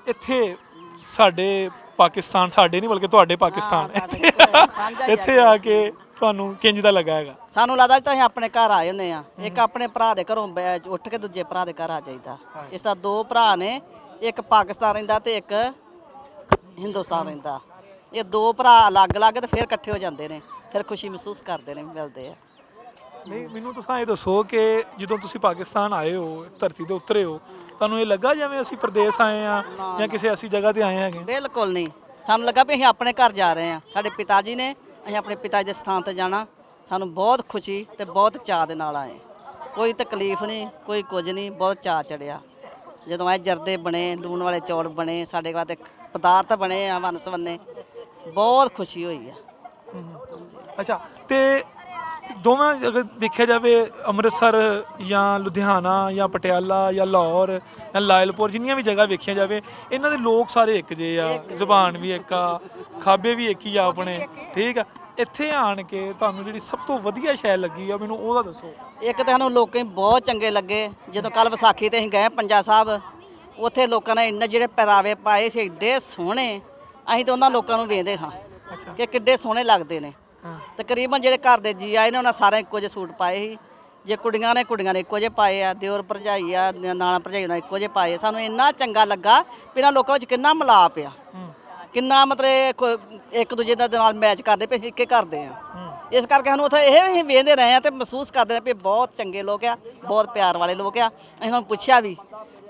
ਇੱਥੇ ਸਾਡੇ ਪਾਕਿਸਤਾਨ, ਸਾਡੇ ਨਹੀਂ ਬਲਕਿ ਤੁਹਾਡੇ ਪਾਕਿਸਤਾਨ, ਇੱਥੇ ਆ ਕੇ ਤੁਹਾਨੂੰ ਕਿੰਝ ਦਾ ਲੱਗਾ ਹੈਗਾ? ਸਾਨੂੰ ਲੱਗਦਾ ਤਾਂ ਅਸੀਂ ਆਪਣੇ ਘਰ ਆਏ ਹੁੰਦੇ ਆ। ਇੱਕ ਆਪਣੇ ਭਰਾ ਦੇ ਘਰੋਂ ਉੱਠ ਕੇ ਦੂਜੇ ਭਰਾ ਦੇ ਘਰ ਆ ਜਾਈਦਾ। ਇਸ ਤਰ੍ਹਾਂ ਦੋ ਭਰਾ ਨੇ, ਇੱਕ ਪਾਕਿਸਤਾਨ ਰਹਿੰਦਾ ਤੇ ਇੱਕ ਹਿੰਦੁਸਤਾਨ ਰਹਿੰਦਾ। ਇਹ ਦੋ ਭਰਾ ਅਲੱਗ-ਅਲੱਗ ਤੇ ਫਿਰ ਇਕੱਠੇ ਹੋ ਜਾਂਦੇ ਨੇ, ਫਿਰ ਖੁਸ਼ੀ ਮਹਿਸੂਸ ਕਰਦੇ ਨੇ, ਮਿਲਦੇ ਆ। ਨਹੀਂ, ਮੈਨੂੰ ਤੁਸੀਂ ਇਹ ਦੱਸੋ ਕਿ ਜਦੋਂ ਤੁਸੀਂ ਪਾਕਿਸਤਾਨ ਆਏ ਹੋ, ਧਰਤੀ ਤੇ ਉਤਰੇ ਹੋ, ਤੁਹਾਨੂੰ ਇਹ ਲੱਗਾ ਜਿਵੇਂ ਅਸੀਂ ਪ੍ਰਦੇਸ਼ ਆਏ ਆ ਜਾਂ ਕਿਸੇ ਐਸੀ ਜਗ੍ਹਾ ਤੇ ਆਏ ਹੈਗੇ? ਬਿਲਕੁਲ ਨਹੀਂ, ਸਾਨੂੰ ਲੱਗਾ ਵੀ ਅਸੀਂ ਆਪਣੇ ਘਰ ਜਾ ਰਹੇ ਆ। ਸਾਡੇ ਪਿਤਾ ਜੀ ਨੇ, ਅਸੀਂ ਆਪਣੇ ਪਿਤਾ ਜੀ ਦੇ ਸਥਾਨ ਤੇ ਜਾਣਾ। ਸਾਨੂੰ ਬਹੁਤ ਖੁਸ਼ੀ ਤੇ ਬਹੁਤ ਚਾਅ ਦੇ ਨਾਲ ਆਏ। ਕੋਈ ਤਕਲੀਫ ਨਹੀਂ, ਕੋਈ ਕੁਝ ਨਹੀਂ, ਬਹੁਤ ਚਾਅ ਚੜਿਆ ਜਦੋਂ ਇਹ ਜਰਦੇ ਬਣੇ, ਲੂਣ ਵਾਲੇ ਚੌਲ ਬਣੇ, ਸਾਡੇ ਵਾਸਤੇ ਪਦਾਰਥ ਬਣੇ ਆ ਵੰਨ ਸਵੰਨੇ, ਬਹੁਤ ਖੁਸ਼ੀ ਹੋਈ ਆ। ਅੱਛਾ, ਤੇ ਦੋਵਾਂ ਅਗਰ ਦੇਖਿਆ ਜਾਵੇ, ਅੰਮ੍ਰਿਤਸਰ ਜਾਂ ਲੁਧਿਆਣਾ ਜਾਂ ਪਟਿਆਲਾ ਜਾਂ ਲਾਹੌਰ ਜਾਂ ਲਾਇਲਪੁਰ, ਜਿੰਨੀਆਂ ਵੀ ਜਗ੍ਹਾ ਵੇਖੀਆਂ ਜਾਵੇ, ਇਹਨਾਂ ਦੇ ਲੋਕ ਸਾਰੇ ਇੱਕ ਜਿਹੇ ਆ, ਜ਼ੁਬਾਨ ਵੀ ਇੱਕ ਆ, ਖਾਬੇ ਵੀ ਇੱਕ ਹੀ ਆ ਆਪਣੇ, ਠੀਕ ਆ। ਇੱਥੇ ਆਣ ਕੇ ਤੁਹਾਨੂੰ ਜਿਹੜੀ ਸਭ ਤੋਂ ਵਧੀਆ ਸ਼ੈ ਲੱਗੀ ਆ, ਮੈਨੂੰ ਉਹਦਾ ਦੱਸੋ। ਇੱਕ ਤਾਂ ਸਾਨੂੰ ਲੋਕਾਂ ਬਹੁਤ ਚੰਗੇ ਲੱਗੇ। ਜਦੋਂ ਕੱਲ ਵਿਸਾਖੀ ਤੇ ਅਸੀਂ ਗਏ ਪੰਜਾ ਸਾਹਿਬ, ਉੱਥੇ ਲੋਕਾਂ ਨੇ ਇੰਨੇ ਜਿਹੜੇ ਪਹਿਰਾਵੇ ਪਾਏ ਸੀ, ਏਡੇ ਸੋਹਣੇ। ਅਸੀਂ ਤਾਂ ਉਹਨਾਂ ਲੋਕਾਂ ਨੂੰ ਵੇਖਦੇ ਹਾਂ ਕਿ ਕਿੱਡੇ ਸੋਹਣੇ ਲੱਗਦੇ ਨੇ। ਤਕਰੀਬਨ ਜਿਹੜੇ ਘਰ ਦੇ ਜੀ ਆਏ ਨੇ ਉਹਨਾਂ ਸਾਰਿਆਂ ਇੱਕੋ ਜਿਹੇ ਸੂਟ ਪਾਏ ਸੀ। ਜੇ ਕੁੜੀਆਂ ਨੇ ਇੱਕੋ ਜਿਹੇ ਪਾਏ ਆ, ਦਿਓਰ ਭਰਜਾਈ ਆ, ਨਾਨਾ ਭਰਜਾਈ ਨੇ ਇੱਕੋ ਜਿਹੇ ਪਾਏ। ਸਾਨੂੰ ਇੰਨਾ ਚੰਗਾ ਲੱਗਾ ਵੀ ਇਹਨਾਂ ਲੋਕਾਂ ਵਿੱਚ ਕਿੰਨਾ ਮਿਲਾਪ ਆ, ਕਿੰਨਾ ਮਤਲਬ ਇੱਕ ਦੂਜੇ ਦੇ ਨਾਲ ਮੈਚ ਕਰਦੇ ਪਏ, ਇੱਕੇ ਕਰਦੇ ਆ। ਇਸ ਕਰਕੇ ਸਾਨੂੰ ਉੱਥੇ ਇਹ ਵੀ ਵੇਖਦੇ ਰਹੇ ਆ ਤੇ ਮਹਿਸੂਸ ਕਰਦੇ ਨੇ ਵੀ ਬਹੁਤ ਚੰਗੇ ਲੋਕ ਆ, ਬਹੁਤ ਪਿਆਰ ਵਾਲੇ ਲੋਕ ਆ। ਅਸੀਂ ਉਹਨਾਂ ਨੂੰ ਪੁੱਛਿਆ ਵੀ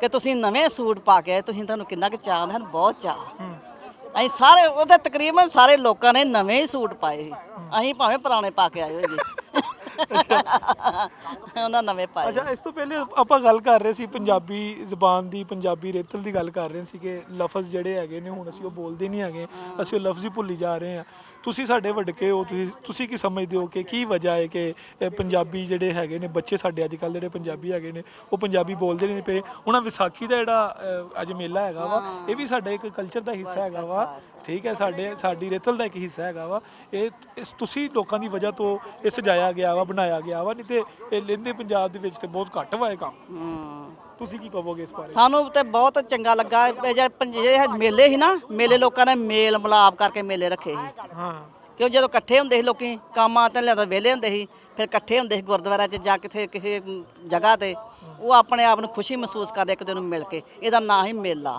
ਕਿ ਤੁਸੀਂ ਨਵੇਂ ਸੂਟ ਪਾ ਕੇ ਆਏ, ਤੁਹਾਨੂੰ ਕਿੰਨਾ ਕੁ ਚਾਅ? ਸਾਨੂੰ ਬਹੁਤ ਚਾਅ। ਅਸੀਂ ਸਾਰੇ ਉੱਥੇ ਤਕਰੀਬਨ ਸਾਰੇ ਲੋਕਾਂ ਨੇ ਨਵੇਂ ਹੀ ਸੂਟ ਪਾਏ ਸੀ। ਅਸੀਂ ਭਾਵੇਂ ਪੁਰਾਣੇ ਪਾ ਕੇ ਆਏ ਹੋਏ ਜੀ, ਉਹਨਾਂ ਨਵੇਂ ਪਾਏ। ਅੱਛਾ, ਇਸ ਤੋਂ ਪਹਿਲੇ ਆਪਾਂ ਗੱਲ ਕਰ ਰਹੇ ਸੀ ਪੰਜਾਬੀ ਜ਼ੁਬਾਨ ਦੀ, ਪੰਜਾਬੀ ਰੇਤਲ ਦੀ ਗੱਲ ਕਰ ਰਹੇ ਸੀ ਕਿ ਲਫ਼ਜ਼ ਜਿਹੜੇ ਹੈਗੇ ਨੇ ਹੁਣ ਅਸੀਂ ਉਹ ਬੋਲਦੇ ਨਹੀਂ ਹੈਗੇ, ਅਸੀਂ ਉਹ ਲਫ਼ਜ਼ ਹੀ ਭੁੱਲੀ ਜਾ ਰਹੇ ਹਾਂ। ਤੁਸੀਂ ਸਾਡੇ ਵੱਡਕੇ ਹੋ, ਤੁਸੀਂ ਕੀ ਸਮਝਦੇ ਹੋ ਕਿ ਕੀ ਵਜ੍ਹਾ ਹੈ ਕਿ ਪੰਜਾਬੀ ਜਿਹੜੇ ਹੈਗੇ ਨੇ ਬੱਚੇ ਸਾਡੇ ਅੱਜ ਕੱਲ੍ਹ ਜਿਹੜੇ ਪੰਜਾਬੀ ਹੈਗੇ ਨੇ ਉਹ ਪੰਜਾਬੀ ਬੋਲਦੇ ਨਹੀਂ ਪਏ? ਹੁਣ ਵਿਸਾਖੀ ਦਾ ਜਿਹੜਾ ਅੱਜ ਮੇਲਾ ਹੈਗਾ ਵਾ, ਇਹ ਵੀ ਸਾਡੇ ਇੱਕ ਕਲਚਰ ਦਾ ਹਿੱਸਾ ਹੈਗਾ ਵਾ, ਠੀਕ ਹੈ, ਸਾਡੀ ਰੇਤਲ ਦਾ ਇੱਕ ਹਿੱਸਾ ਹੈਗਾ ਵਾ। ਇਹ ਤੁਸੀਂ ਲੋਕਾਂ ਦੀ ਵਜ੍ਹਾ ਤੋਂ ਇਹ ਸਜਾਇਆ ਗਿਆ ਵਾ, ਬਣਾਇਆ ਗਿਆ ਵਾ, ਨਹੀਂ ਤੇ ਇਹ ਲਹਿੰਦੇ ਪੰਜਾਬ ਦੇ ਵਿੱਚ ਤੇ ਬਹੁਤ ਘੱਟ ਵਾ ਇਹ ਕੰਮ। ਤੁਸੀਂ ਕੀ ਕਹੋਗੇ ਇਸ ਬਾਰੇ? ਸਾਨੂੰ ਤੇ ਬਹੁਤ ਚੰਗਾ ਲੱਗਾ। ਜਿਹੜੇ ਮੇਲੇ ਸੀ ਨਾ, ਮੇਲੇ ਲੋਕਾਂ ਨੇ ਮੇਲ ਮਿਲਾਪ ਕਰਕੇ ਮੇਲੇ ਰੱਖੇ ਸੀ। ਹਾਂ, ਕਿਉਂ ਜਦੋਂ ਇਕੱਠੇ ਹੁੰਦੇ ਸੀ ਲੋਕੀ, ਕੰਮਾਂ ਤੇ ਲਿਆਦਾ ਵਿਹਲੇ ਹੁੰਦੇ ਸੀ, ਫਿਰ ਇਕੱਠੇ ਹੁੰਦੇ ਸੀ ਗੁਰਦੁਆਰਾ 'ਚ ਜਾਂ ਕਿਸੇ ਜਗ੍ਹਾ ਤੇ, ਉਹ ਆਪਣੇ ਆਪ ਨੂੰ ਖੁਸ਼ੀ ਮਹਿਸੂਸ ਕਰਦੇ ਇੱਕ ਦੂਜੇ ਨੂੰ ਮਿਲ ਕੇ। ਇਹਦਾ ਨਾਂ ਹੀ ਮੇਲਾ।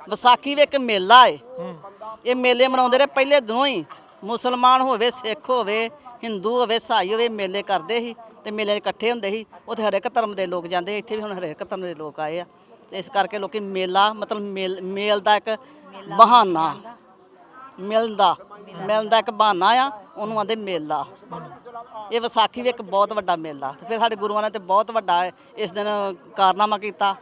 ਵਿਸਾਖੀ ਵੀ ਇੱਕ ਮੇਲਾ ਏ। ਇਹ ਮੇਲੇ ਮਨਾਉਂਦੇ ਰਹੇ ਪਹਿਲੇ ਦਿਨੋਂ ਹੀ। ਮੁਸਲਮਾਨ ਹੋਵੇ, ਸਿੱਖ ਹੋਵੇ, ਹਿੰਦੂ ਹੋਵੇ, ਈਸਾਈ ਹੋਵੇ, ਮੇਲੇ ਕਰਦੇ ਸੀ ਤੇ ਮੇਲੇ ਇਕੱਠੇ ਹੁੰਦੇ ਸੀ। ਉੱਥੇ ਹਰੇਕ ਧਰਮ ਦੇ ਲੋਕ ਜਾਂਦੇ, ਇੱਥੇ ਵੀ ਹੁਣ ਹਰੇਕ ਧਰਮ ਦੇ ਲੋਕ ਆਏ ਆ। ਤੇ ਇਸ ਕਰਕੇ ਲੋਕੀ ਮੇਲਾ ਮਤਲਬ ਮੇਲ ਦਾ ਇੱਕ ਬਹਾਨਾ, ਮਿਲਣ ਦਾ ਇੱਕ ਬਹਾਨਾ ਆ, ਉਹਨੂੰ ਆਂਦੇ ਮੇਲਾ। ਇਹ ਵਿਸਾਖੀ ਵੀ ਇੱਕ ਬਹੁਤ ਵੱਡਾ ਮੇਲਾ। ਤੇ ਫਿਰ ਸਾਡੇ ਗੁਰੂਆਂ ਨੇ ਤੇ ਬਹੁਤ ਵੱਡਾ ਇਸ ਦਿਨ ਕਾਰਨਾਮਾ ਕੀਤਾ,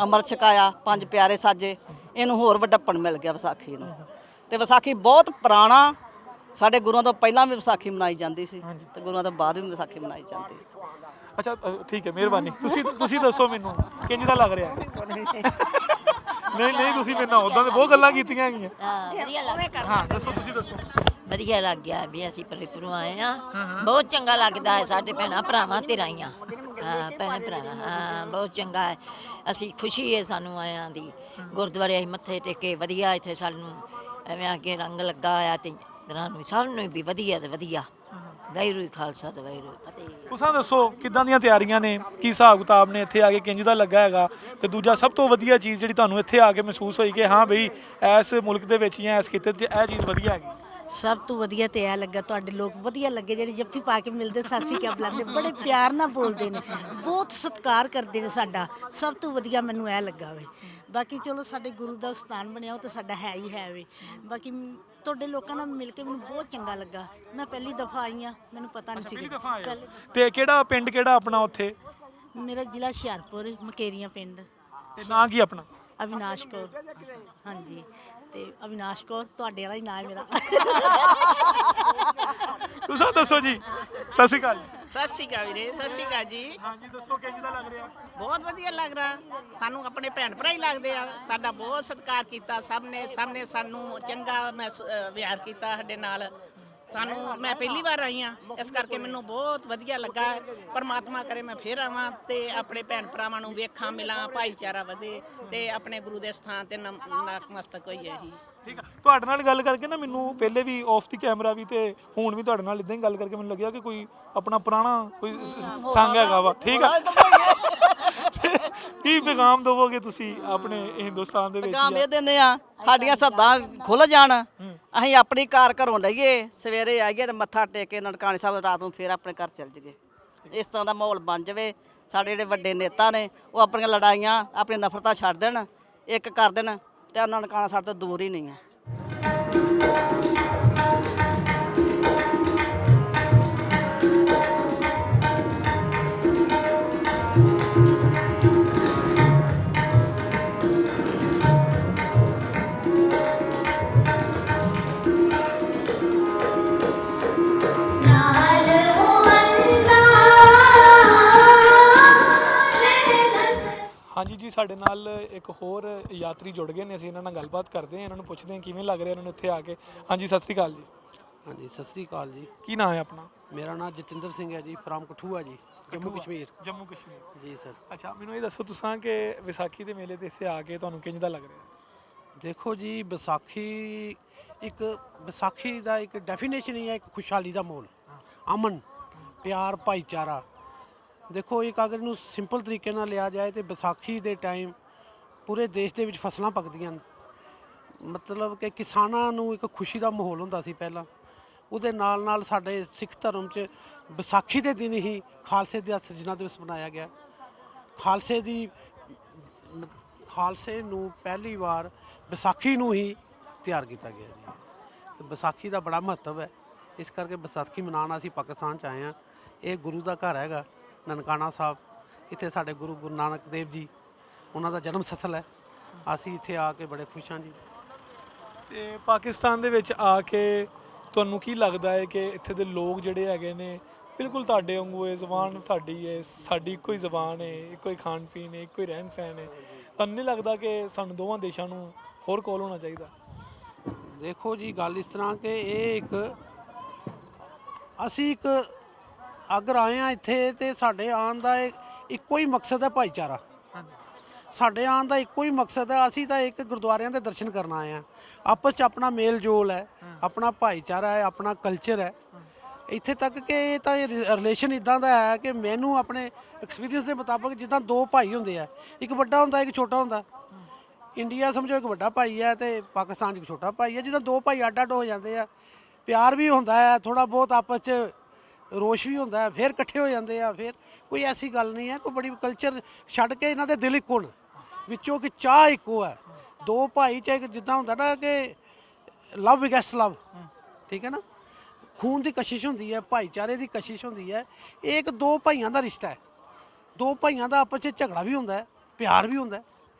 ਅੰਮ੍ਰਿਤ ਛਕਾਇਆ, 5 ਪਿਆਰੇ ਸਾਜੇ। ਇਹਨੂੰ ਹੋਰ ਵੱਡਪਣ ਮਿਲ ਗਿਆ ਵਿਸਾਖੀ ਨੂੰ। ਤੇ ਵਿਸਾਖੀ ਬਹੁਤ ਪੁਰਾਣਾ, ਸਾਡੇ ਗੁਰੂਆਂ ਤੋਂ ਪਹਿਲਾਂ ਵੀ ਵਿਸਾਖੀ ਮਨਾਈ ਜਾਂਦੀ ਸੀ ਤੇ ਗੁਰੂਆਂ ਤੋਂ ਬਾਅਦ ਵੀ ਵਿਸਾਖੀ ਮਨਾਈ ਜਾਂਦੀ। ਅੱਛਾ, ਠੀਕ ਹੈ, ਮਿਹਰਬਾਨੀ। ਤੁਸੀਂ ਦੱਸੋ ਮੈਨੂੰ ਕਿੰਝ ਦਾ ਲੱਗ ਰਿਹਾ? ਨਹੀਂ, ਤੁਸੀਂ ਮੇਰੇ ਨਾਲ ਉਦਾਂ ਦੇ ਬਹੁਤ ਗੱਲਾਂ ਕੀਤੀਆਂ ਹੈਗੀਆਂ। ਵਧੀਆ ਲੱਗਾ। ਹਾਂ, ਦੱਸੋ, ਤੁਸੀਂ ਦੱਸੋ। ਵਧੀਆ ਲੱਗ ਗਿਆ ਵੀ ਅਸੀਂ ਪਰਿਪੁਰੋਂ ਆਏ ਆ। ਬਹੁਤ ਚੰਗਾ ਲੱਗਦਾ ਹੈ, ਸਾਡੇ ਭੈਣਾਂ ਭਰਾਵਾਂ ਤੇ ਰਾਈਆਂ। ਹਾਂ, ਭੈਣ ਭਰਾਵਾਂ, ਹਾਂ, ਬਹੁਤ ਚੰਗਾ ਹੈ। ਅਸੀਂ ਖੁਸ਼ੀ ਹੈ ਸਾਨੂੰ ਆਇਆਂ ਦੀ। ਗੁਰਦੁਆਰੇ ਅਸੀਂ ਮੱਥੇ ਟੇਕੇ, ਵਧੀਆ ਇੱਥੇ ਸਾਨੂੰ ਐਵੇਂ ਆ ਕੇ ਰੰਗ ਲੱਗਾ ਹੋਇਆ ਤੇ ਸਭ ਨੂੰ ਵੀ ਵਧੀਆ ਤੇ ਵਧੀਆ। ਵਾਹਿਗੁਰੂ ਜੀ ਖਾਲਸਾ ਤੇ ਵਾਹਿਗੁਰੂ ਜੀ ਕੀ ਫਤਿਹ। ਤੁਸੀਂ ਦੱਸੋ ਕਿੱਦਾਂ ਦੀਆਂ ਤਿਆਰੀਆਂ ਨੇ, ਕੀ ਹਿਸਾਬ ਕਿਤਾਬ ਨੇ ਇੱਥੇ ਆ ਕੇ, ਕਿੰਜ ਦਾ ਲੱਗਾ ਹੈਗਾ? ਤੇ ਦੂਜਾ ਸਭ ਤੋਂ ਵਧੀਆ ਚੀਜ਼ ਜਿਹੜੀ ਤੁਹਾਨੂੰ ਇੱਥੇ ਆ ਕੇ ਮਹਿਸੂਸ ਹੋਈ ਕਿ ਹਾਂ ਬਈ ਇਸ ਮੁਲਕ ਦੇ ਵਿੱਚ ਜਾਂ ਇਸ ਖਿੱਤੇ 'ਚ ਇਹ ਚੀਜ਼ ਵਧੀਆ ਹੈਗੀ? ਸਭ ਤੋਂ ਵਧੀਆ ਤੇ ਇਹ ਲੱਗਾ ਤੁਹਾਡੇ ਲੋਕ ਵਧੀਆ ਲੱਗੇ, ਜਿਹੜੇ ਜੱਫੀ ਪਾ ਕੇ ਮਿਲਦੇ, ਸਤਿ ਸ਼੍ਰੀ ਅਕਾਲ ਬੁਲਾਉਂਦੇ, ਬੜੇ ਪਿਆਰ ਨਾਲ ਬੋਲਦੇ ਨੇ, ਬਹੁਤ ਸਤਿਕਾਰ ਕਰਦੇ ਨੇ ਸਾਡਾ। ਸਭ ਤੋਂ ਵਧੀਆ ਮੈਨੂੰ ਇਹ ਲੱਗਾ ਵੇ। ਬਾਕੀ ਚਲੋ ਸਾਡੇ ਗੁਰੂ ਦਾ ਸਥਾਨ ਬਣਿਆ ਉਹ ਤਾਂ ਸਾਡਾ ਹੈ ਹੀ ਹੈ ਵੇ। ਬਾਕੀ ਤੁਹਾਡੇ ਲੋਕਾਂ ਨਾਲ ਮਿਲ ਕੇ ਮੈਨੂੰ ਬਹੁਤ ਚੰਗਾ ਲੱਗਾ। ਮੈਂ ਪਹਿਲੀ ਦਫਾ ਆਈ ਹਾਂ, ਮੈਨੂੰ ਪਤਾ ਨਹੀਂ ਸੀ। ਤੇ ਕਿਹੜਾ ਪਿੰਡ ਕਿਹੜਾ ਆਪਣਾ ਉੱਥੇ? ਮੇਰਾ ਜ਼ਿਲ੍ਹਾ ਹੁਸ਼ਿਆਰਪੁਰ, ਮਕੇਰੀਆਂ ਪਿੰਡ। ਤੇ ਨਾਂ ਕੀ ਆਪਣਾ? ਅਵਿਨਾਸ਼ ਕੌਰ। ਹਾਂਜੀ, ਤੇ ਅਵਿਨਾਸ਼ ਕੌਰ ਤੁਹਾਡੇ ਵਾਲਾ ਹੀ ਨਾਂ ਹੈ ਮੇਰਾ। ਤੁਸੀਂ ਦੱਸੋ ਜੀ। ਸਤਿ ਸ਼੍ਰੀ ਅਕਾਲ। ਸਤਿ ਸ਼੍ਰੀ ਅਕਾਲ ਵੀਰੇ, ਸਤਿ ਸ਼੍ਰੀ ਅਕਾਲ ਜੀ। ਹਾਂਜੀ ਦੱਸੋ ਕਿੰਜ ਦਾ ਲੱਗ ਰਿਹਾ? ਬਹੁਤ ਵਧੀਆ ਲੱਗ ਰਿਹਾ, ਸਾਨੂੰ ਆਪਣੇ ਭੈਣ ਭਰਾ ਹੀ ਲੱਗਦੇ ਆ। ਸਾਡਾ ਬਹੁਤ ਸਤਿਕਾਰ ਕੀਤਾ ਸਭ ਨੇ ਸਾਨੂੰ ਚੰਗਾ ਵਿਹਾਰ ਕੀਤਾ ਸਾਡੇ ਨਾਲ। ਮੈਂ ਪਹਿਲੀ ਵਾਰ ਆਈ ਹਾਂ, ਇਸ ਕਰਕੇ ਮੈਨੂੰ ਬਹੁਤ ਵਧੀਆ ਲੱਗਾ। ਪਰਮਾਤਮਾ ਕਰੇ ਮੈਂ ਫਿਰ ਆਵਾਂ ਤੇ ਆਪਣੇ ਭੈਣ ਭਰਾਵਾਂ ਨੂੰ ਵੇਖਾਂ, ਮਿਲਾਂ, ਭਾਈਚਾਰਾ ਵਧੇ ਤੇ ਆਪਣੇ ਗੁਰੂ ਦੇ ਸਥਾਨ ਤੇ ਨਤਮਸਤਕ ਹੋਈਏ ਹੀ। ਠੀਕ ਆ, ਤੁਹਾਡੇ ਨਾਲ ਗੱਲ ਕਰਕੇ ਨਾ ਮੈਨੂੰ ਪਹਿਲੇ ਵੀ ਆਫ ਦੀ ਕੈਮਰਾ ਵੀ ਤੇ ਹੁਣ ਵੀ ਤੁਹਾਡੇ ਨਾਲ ਇਦਾਂ ਹੀ ਗੱਲ ਕਰਕੇ ਮੈਨੂੰ ਲੱਗਿਆ ਕਿ ਕੋਈ ਆਪਣਾ ਪੁਰਾਣਾ ਕੋਈ ਸੰਗ ਹੈਗਾ ਵਾ। ਠੀਕ ਆ, ਕੀ ਪੈਗਾਮ ਦਵੋਗੇ ਤੁਸੀਂ ਆਪਣੇ ਹਿੰਦੁਸਤਾਨ ਦੇ ਵਿੱਚ? ਪੈਗਾਮ ਇਹ ਦਿੰਦੇ ਆ, ਸਾਡੀਆਂ ਸੱਦਾਂ ਖੁੱਲ ਜਾਣ, ਅਸੀਂ ਆਪਣੀ ਕਾਰ ਘਰੋਂ ਲਈਏ, ਸਵੇਰੇ ਆਈਏ ਤੇ ਮੱਥਾ ਟੇਕ ਕੇ ਨਨਕਾਣੇ ਸਾਹਿਬ, ਰਾਤ ਨੂੰ ਫੇਰ ਆਪਣੇ ਘਰ ਚੱਲ ਜਾਈਏ। ਇਸ ਤਰ੍ਹਾਂ ਦਾ ਮਾਹੌਲ ਬਣ ਜਾਵੇ। ਸਾਡੇ ਜਿਹੜੇ ਵੱਡੇ ਨੇਤਾ ਨੇ ਉਹ ਆਪਣੀਆਂ ਲੜਾਈਆਂ, ਆਪਣੀਆਂ ਨਫ਼ਰਤਾਂ ਛੱਡ ਦੇਣ, ਇੱਕ ਕਰ ਦੇਣ ਤੇ ਨਨਕਾਣਾ ਸਾਡੇ ਤੋਂ ਦੂਰ ਹੀ ਨਹੀਂ ਆ। ਹਾਂਜੀ ਜੀ, ਸਾਡੇ ਨਾਲ ਇੱਕ ਹੋਰ ਯਾਤਰੀ ਜੁੜ ਗਏ ਨੇ, ਅਸੀਂ ਇਹਨਾਂ ਨਾਲ ਗੱਲਬਾਤ ਕਰਦੇ ਹਾਂ, ਇਹਨਾਂ ਨੂੰ ਪੁੱਛਦੇ ਹਾਂ ਕਿਵੇਂ ਲੱਗ ਰਿਹਾ ਇਹਨਾਂ ਨੂੰ ਇੱਥੇ ਆ ਕੇ। ਹਾਂਜੀ ਸਤਿ ਸ਼੍ਰੀ ਅਕਾਲ ਜੀ। ਹਾਂਜੀ ਸਤਿ ਸ਼੍ਰੀ ਅਕਾਲ ਜੀ। ਕੀ ਨਾਮ ਹੈ ਆਪਣਾ? ਮੇਰਾ ਨਾਮ ਜਤਿੰਦਰ ਸਿੰਘ ਹੈ ਜੀ, ਫਰਾਮ ਕਠੂਆ ਜੀ, ਜੰਮੂ ਕਸ਼ਮੀਰ। ਜੰਮੂ ਕਸ਼ਮੀਰ ਜੀ ਸਰ। ਅੱਛਾ, ਮੈਨੂੰ ਇਹ ਦੱਸੋ ਤੁਸੀਂ ਕਿ ਵਿਸਾਖੀ ਦੇ ਮੇਲੇ ਤੇ ਇੱਥੇ ਆ ਕੇ ਤੁਹਾਨੂੰ ਕਿੰਜ ਦਾ ਲੱਗ ਰਿਹਾ? ਦੇਖੋ ਜੀ, ਵਿਸਾਖੀ ਦਾ ਇੱਕ ਡੈਫੀਨੇਸ਼ਨ ਹੀ ਹੈ, ਇੱਕ ਖੁਸ਼ਹਾਲੀ ਦਾ ਮਾਹੌਲ, ਅਮਨ, ਪਿਆਰ, ਭਾਈਚਾਰਾ। ਦੇਖੋ, ਇੱਕ ਅਗਰ ਇਹਨੂੰ ਸਿੰਪਲ ਤਰੀਕੇ ਨਾਲ ਲਿਆ ਜਾਏ ਤੇ ਵਿਸਾਖੀ ਦੇ ਟਾਈਮ ਪੂਰੇ ਦੇਸ਼ ਦੇ ਵਿੱਚ ਫਸਲਾਂ ਪੱਕਦੀਆਂ ਨੇ, ਮਤਲਬ ਕਿ ਕਿਸਾਨਾਂ ਨੂੰ ਇੱਕ ਖੁਸ਼ੀ ਦਾ ਮਾਹੌਲ ਹੁੰਦਾ ਸੀ ਪਹਿਲਾਂ। ਉਹਦੇ ਨਾਲ ਨਾਲ ਸਾਡੇ ਸਿੱਖ ਧਰਮ 'ਚ ਵਿਸਾਖੀ ਦੇ ਦਿਨ ਹੀ ਖਾਲਸੇ ਦਾ ਸਿਰਜਣਾ ਦਿਵਸ ਮਨਾਇਆ ਗਿਆ। ਖਾਲਸੇ ਨੂੰ ਪਹਿਲੀ ਵਾਰ ਵਿਸਾਖੀ ਨੂੰ ਹੀ ਤਿਆਰ ਕੀਤਾ ਗਿਆ ਜੀ। ਤੇ ਵਿਸਾਖੀ ਦਾ ਬੜਾ ਮਹੱਤਵ ਹੈ, ਇਸ ਕਰਕੇ ਵਿਸਾਖੀ ਮਨਾਉਣ ਅਸੀਂ ਪਾਕਿਸਤਾਨ 'ਚ ਆਏ ਹਾਂ। ਇਹ ਗੁਰੂ ਦਾ ਘਰ ਹੈਗਾ, ਨਨਕਾਣਾ ਸਾਹਿਬ। ਇੱਥੇ ਸਾਡੇ ਗੁਰੂ ਨਾਨਕ ਦੇਵ ਜੀ, ਉਹਨਾਂ ਦਾ ਜਨਮ ਸਥਲ ਹੈ। ਅਸੀਂ ਇੱਥੇ ਆ ਕੇ ਬੜੇ ਖੁਸ਼ ਹਾਂ ਜੀ। ਤੇ ਪਾਕਿਸਤਾਨ ਦੇ ਵਿੱਚ ਆ ਕੇ ਤੁਹਾਨੂੰ ਕੀ ਲੱਗਦਾ ਹੈ ਕਿ ਇੱਥੇ ਦੇ ਲੋਕ ਜਿਹੜੇ ਹੈਗੇ ਨੇ ਬਿਲਕੁਲ ਤੁਹਾਡੇ ਵਾਂਗੂ ਹੈ, ਜ਼ੁਬਾਨ ਤੁਹਾਡੀ ਹੈ, ਸਾਡੀ ਇੱਕੋ ਹੀ ਜ਼ੁਬਾਨ ਹੈ, ਇੱਕੋ ਹੀ ਖਾਣ ਪੀਣ ਹੈ, ਇੱਕੋ ਹੀ ਰਹਿਣ ਸਹਿਣ ਹੈ? ਤੁਹਾਨੂੰ ਨਹੀਂ ਲੱਗਦਾ ਕਿ ਸਾਨੂੰ ਦੋਵਾਂ ਦੇਸ਼ਾਂ ਨੂੰ ਹੋਰ ਕੋਲ ਹੋਣਾ ਚਾਹੀਦਾ? ਦੇਖੋ ਜੀ, ਗੱਲ ਇਸ ਤਰ੍ਹਾਂ ਕਿ ਅਸੀਂ ਅਗਰ ਆਏ ਹਾਂ ਇੱਥੇ ਤੇ ਸਾਡੇ ਆਉਣ ਦਾ ਇੱਕੋ ਹੀ ਮਕਸਦ ਹੈ, ਭਾਈਚਾਰਾ। ਸਾਡੇ ਆਉਣ ਦਾ ਇੱਕੋ ਹੀ ਮਕਸਦ ਹੈ, ਅਸੀਂ ਤਾਂ ਇੱਕ ਗੁਰਦੁਆਰਿਆਂ ਦੇ ਦਰਸ਼ਨ ਕਰਨ ਆਏ ਹਾਂ। ਆਪਸ 'ਚ ਆਪਣਾ ਮੇਲ ਜੋਲ ਹੈ, ਆਪਣਾ ਭਾਈਚਾਰਾ ਹੈ, ਆਪਣਾ ਕਲਚਰ ਹੈ। ਇੱਥੇ ਤੱਕ ਕਿ ਇਹ ਤਾਂ ਰਿਲੇਸ਼ਨ ਇੱਦਾਂ ਦਾ ਹੈ ਕਿ ਮੈਨੂੰ ਆਪਣੇ ਐਕਸਪੀਰੀਅੰਸ ਦੇ ਮੁਤਾਬਕ ਜਿੱਦਾਂ ਦੋ ਭਾਈ ਹੁੰਦੇ ਆ, ਇੱਕ ਵੱਡਾ ਹੁੰਦਾ ਇੱਕ ਛੋਟਾ ਹੁੰਦਾ। ਇੰਡੀਆ ਸਮਝੋ ਇੱਕ ਵੱਡਾ ਭਾਈ ਹੈ ਤੇ ਪਾਕਿਸਤਾਨ 'ਚ ਇੱਕ ਛੋਟਾ ਭਾਈ ਹੈ। ਜਿੱਦਾਂ ਦੋ ਭਾਈ ਅੱਡ ਅੱਡ ਹੋ ਜਾਂਦੇ ਆ, ਪਿਆਰ ਵੀ ਹੁੰਦਾ ਹੈ, ਥੋੜ੍ਹਾ ਬਹੁਤ ਆਪਸ 'ਚ ਰੋਸ਼ ਵੀ ਹੁੰਦਾ ਹੈ, ਫਿਰ ਇਕੱਠੇ ਹੋ ਜਾਂਦੇ ਆ। ਫਿਰ ਕੋਈ ਐਸੀ ਗੱਲ ਨਹੀਂ ਹੈ, ਕੋਈ ਬੜੀ ਕਲਚਰ ਛੱਡ ਕੇ ਇਹਨਾਂ ਦੇ ਦਿਲ ਇੱਕੋ ਨੇ, ਵਿੱਚੋਂ ਕਿ ਚਾਹ ਇੱਕੋ ਹੈ। ਦੋ ਭਾਈ ਚਾਹੇ ਜਿੱਦਾਂ ਹੁੰਦਾ ਨਾ ਕਿ ਲਵ ਅਗੈਂਸਟ ਲਵ, ਠੀਕ ਹੈ ਨਾ, ਖੂਨ ਦੀ ਕਸ਼ਿਸ਼ ਹੁੰਦੀ ਹੈ, ਭਾਈਚਾਰੇ ਦੀ ਕਸ਼ਿਸ਼ ਹੁੰਦੀ ਹੈ। ਇਹ ਇੱਕ ਦੋ ਭਾਈਆਂ ਦਾ ਰਿਸ਼ਤਾ ਹੈ। ਦੋ ਭਾਈਆਂ ਦਾ ਆਪਸ 'ਚ ਝਗੜਾ ਵੀ ਹੁੰਦਾ ਹੈ, ਪਿਆਰ ਵੀ ਹੁੰਦਾ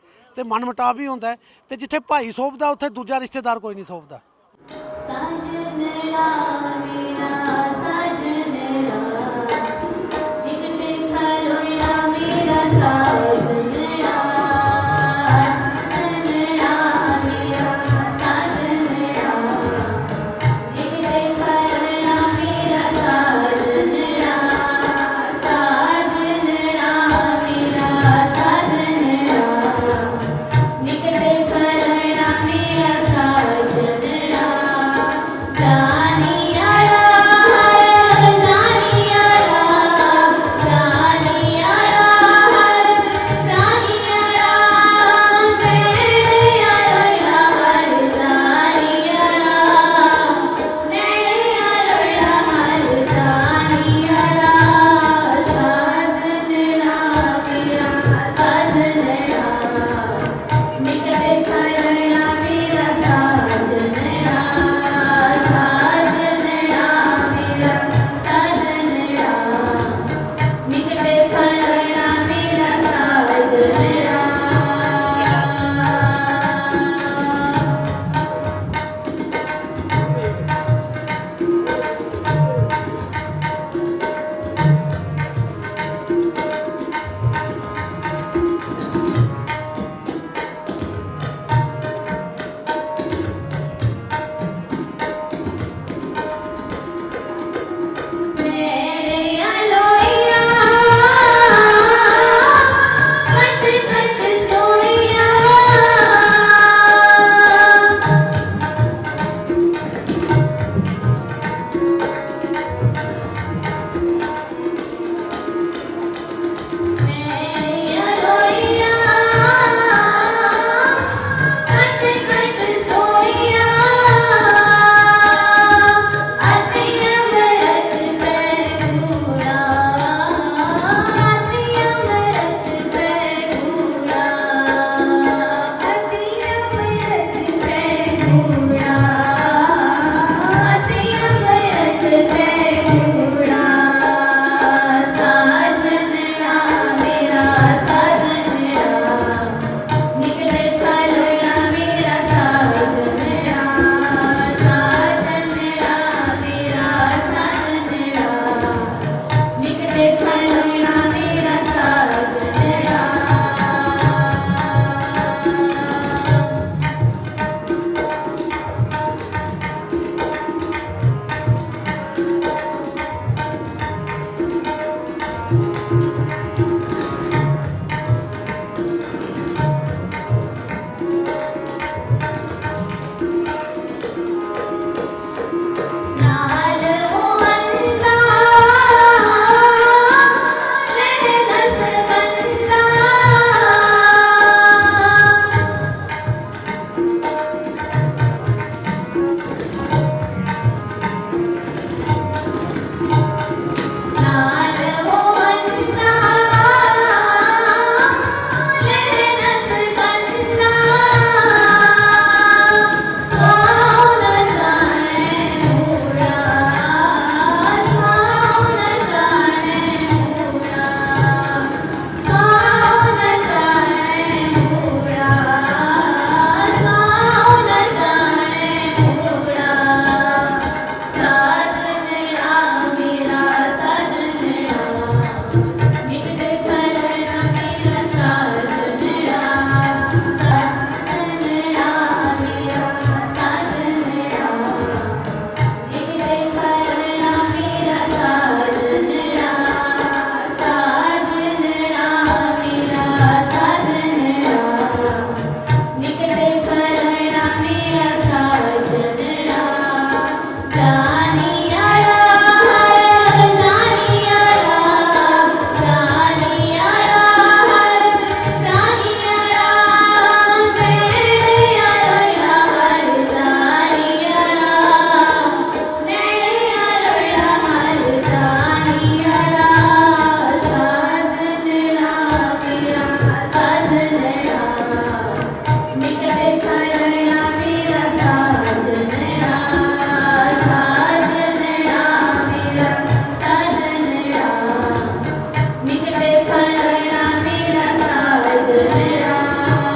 ਤੇ ਮਨਮੁਟਾਵ ਵੀ ਹੁੰਦਾ। ਤੇ ਜਿੱਥੇ ਭਾਈ ਸੋਭਦਾ ਉੱਥੇ ਦੂਜਾ ਰਿਸ਼ਤੇਦਾਰ ਕੋਈ ਨਹੀਂ ਸੋਭਦਾ।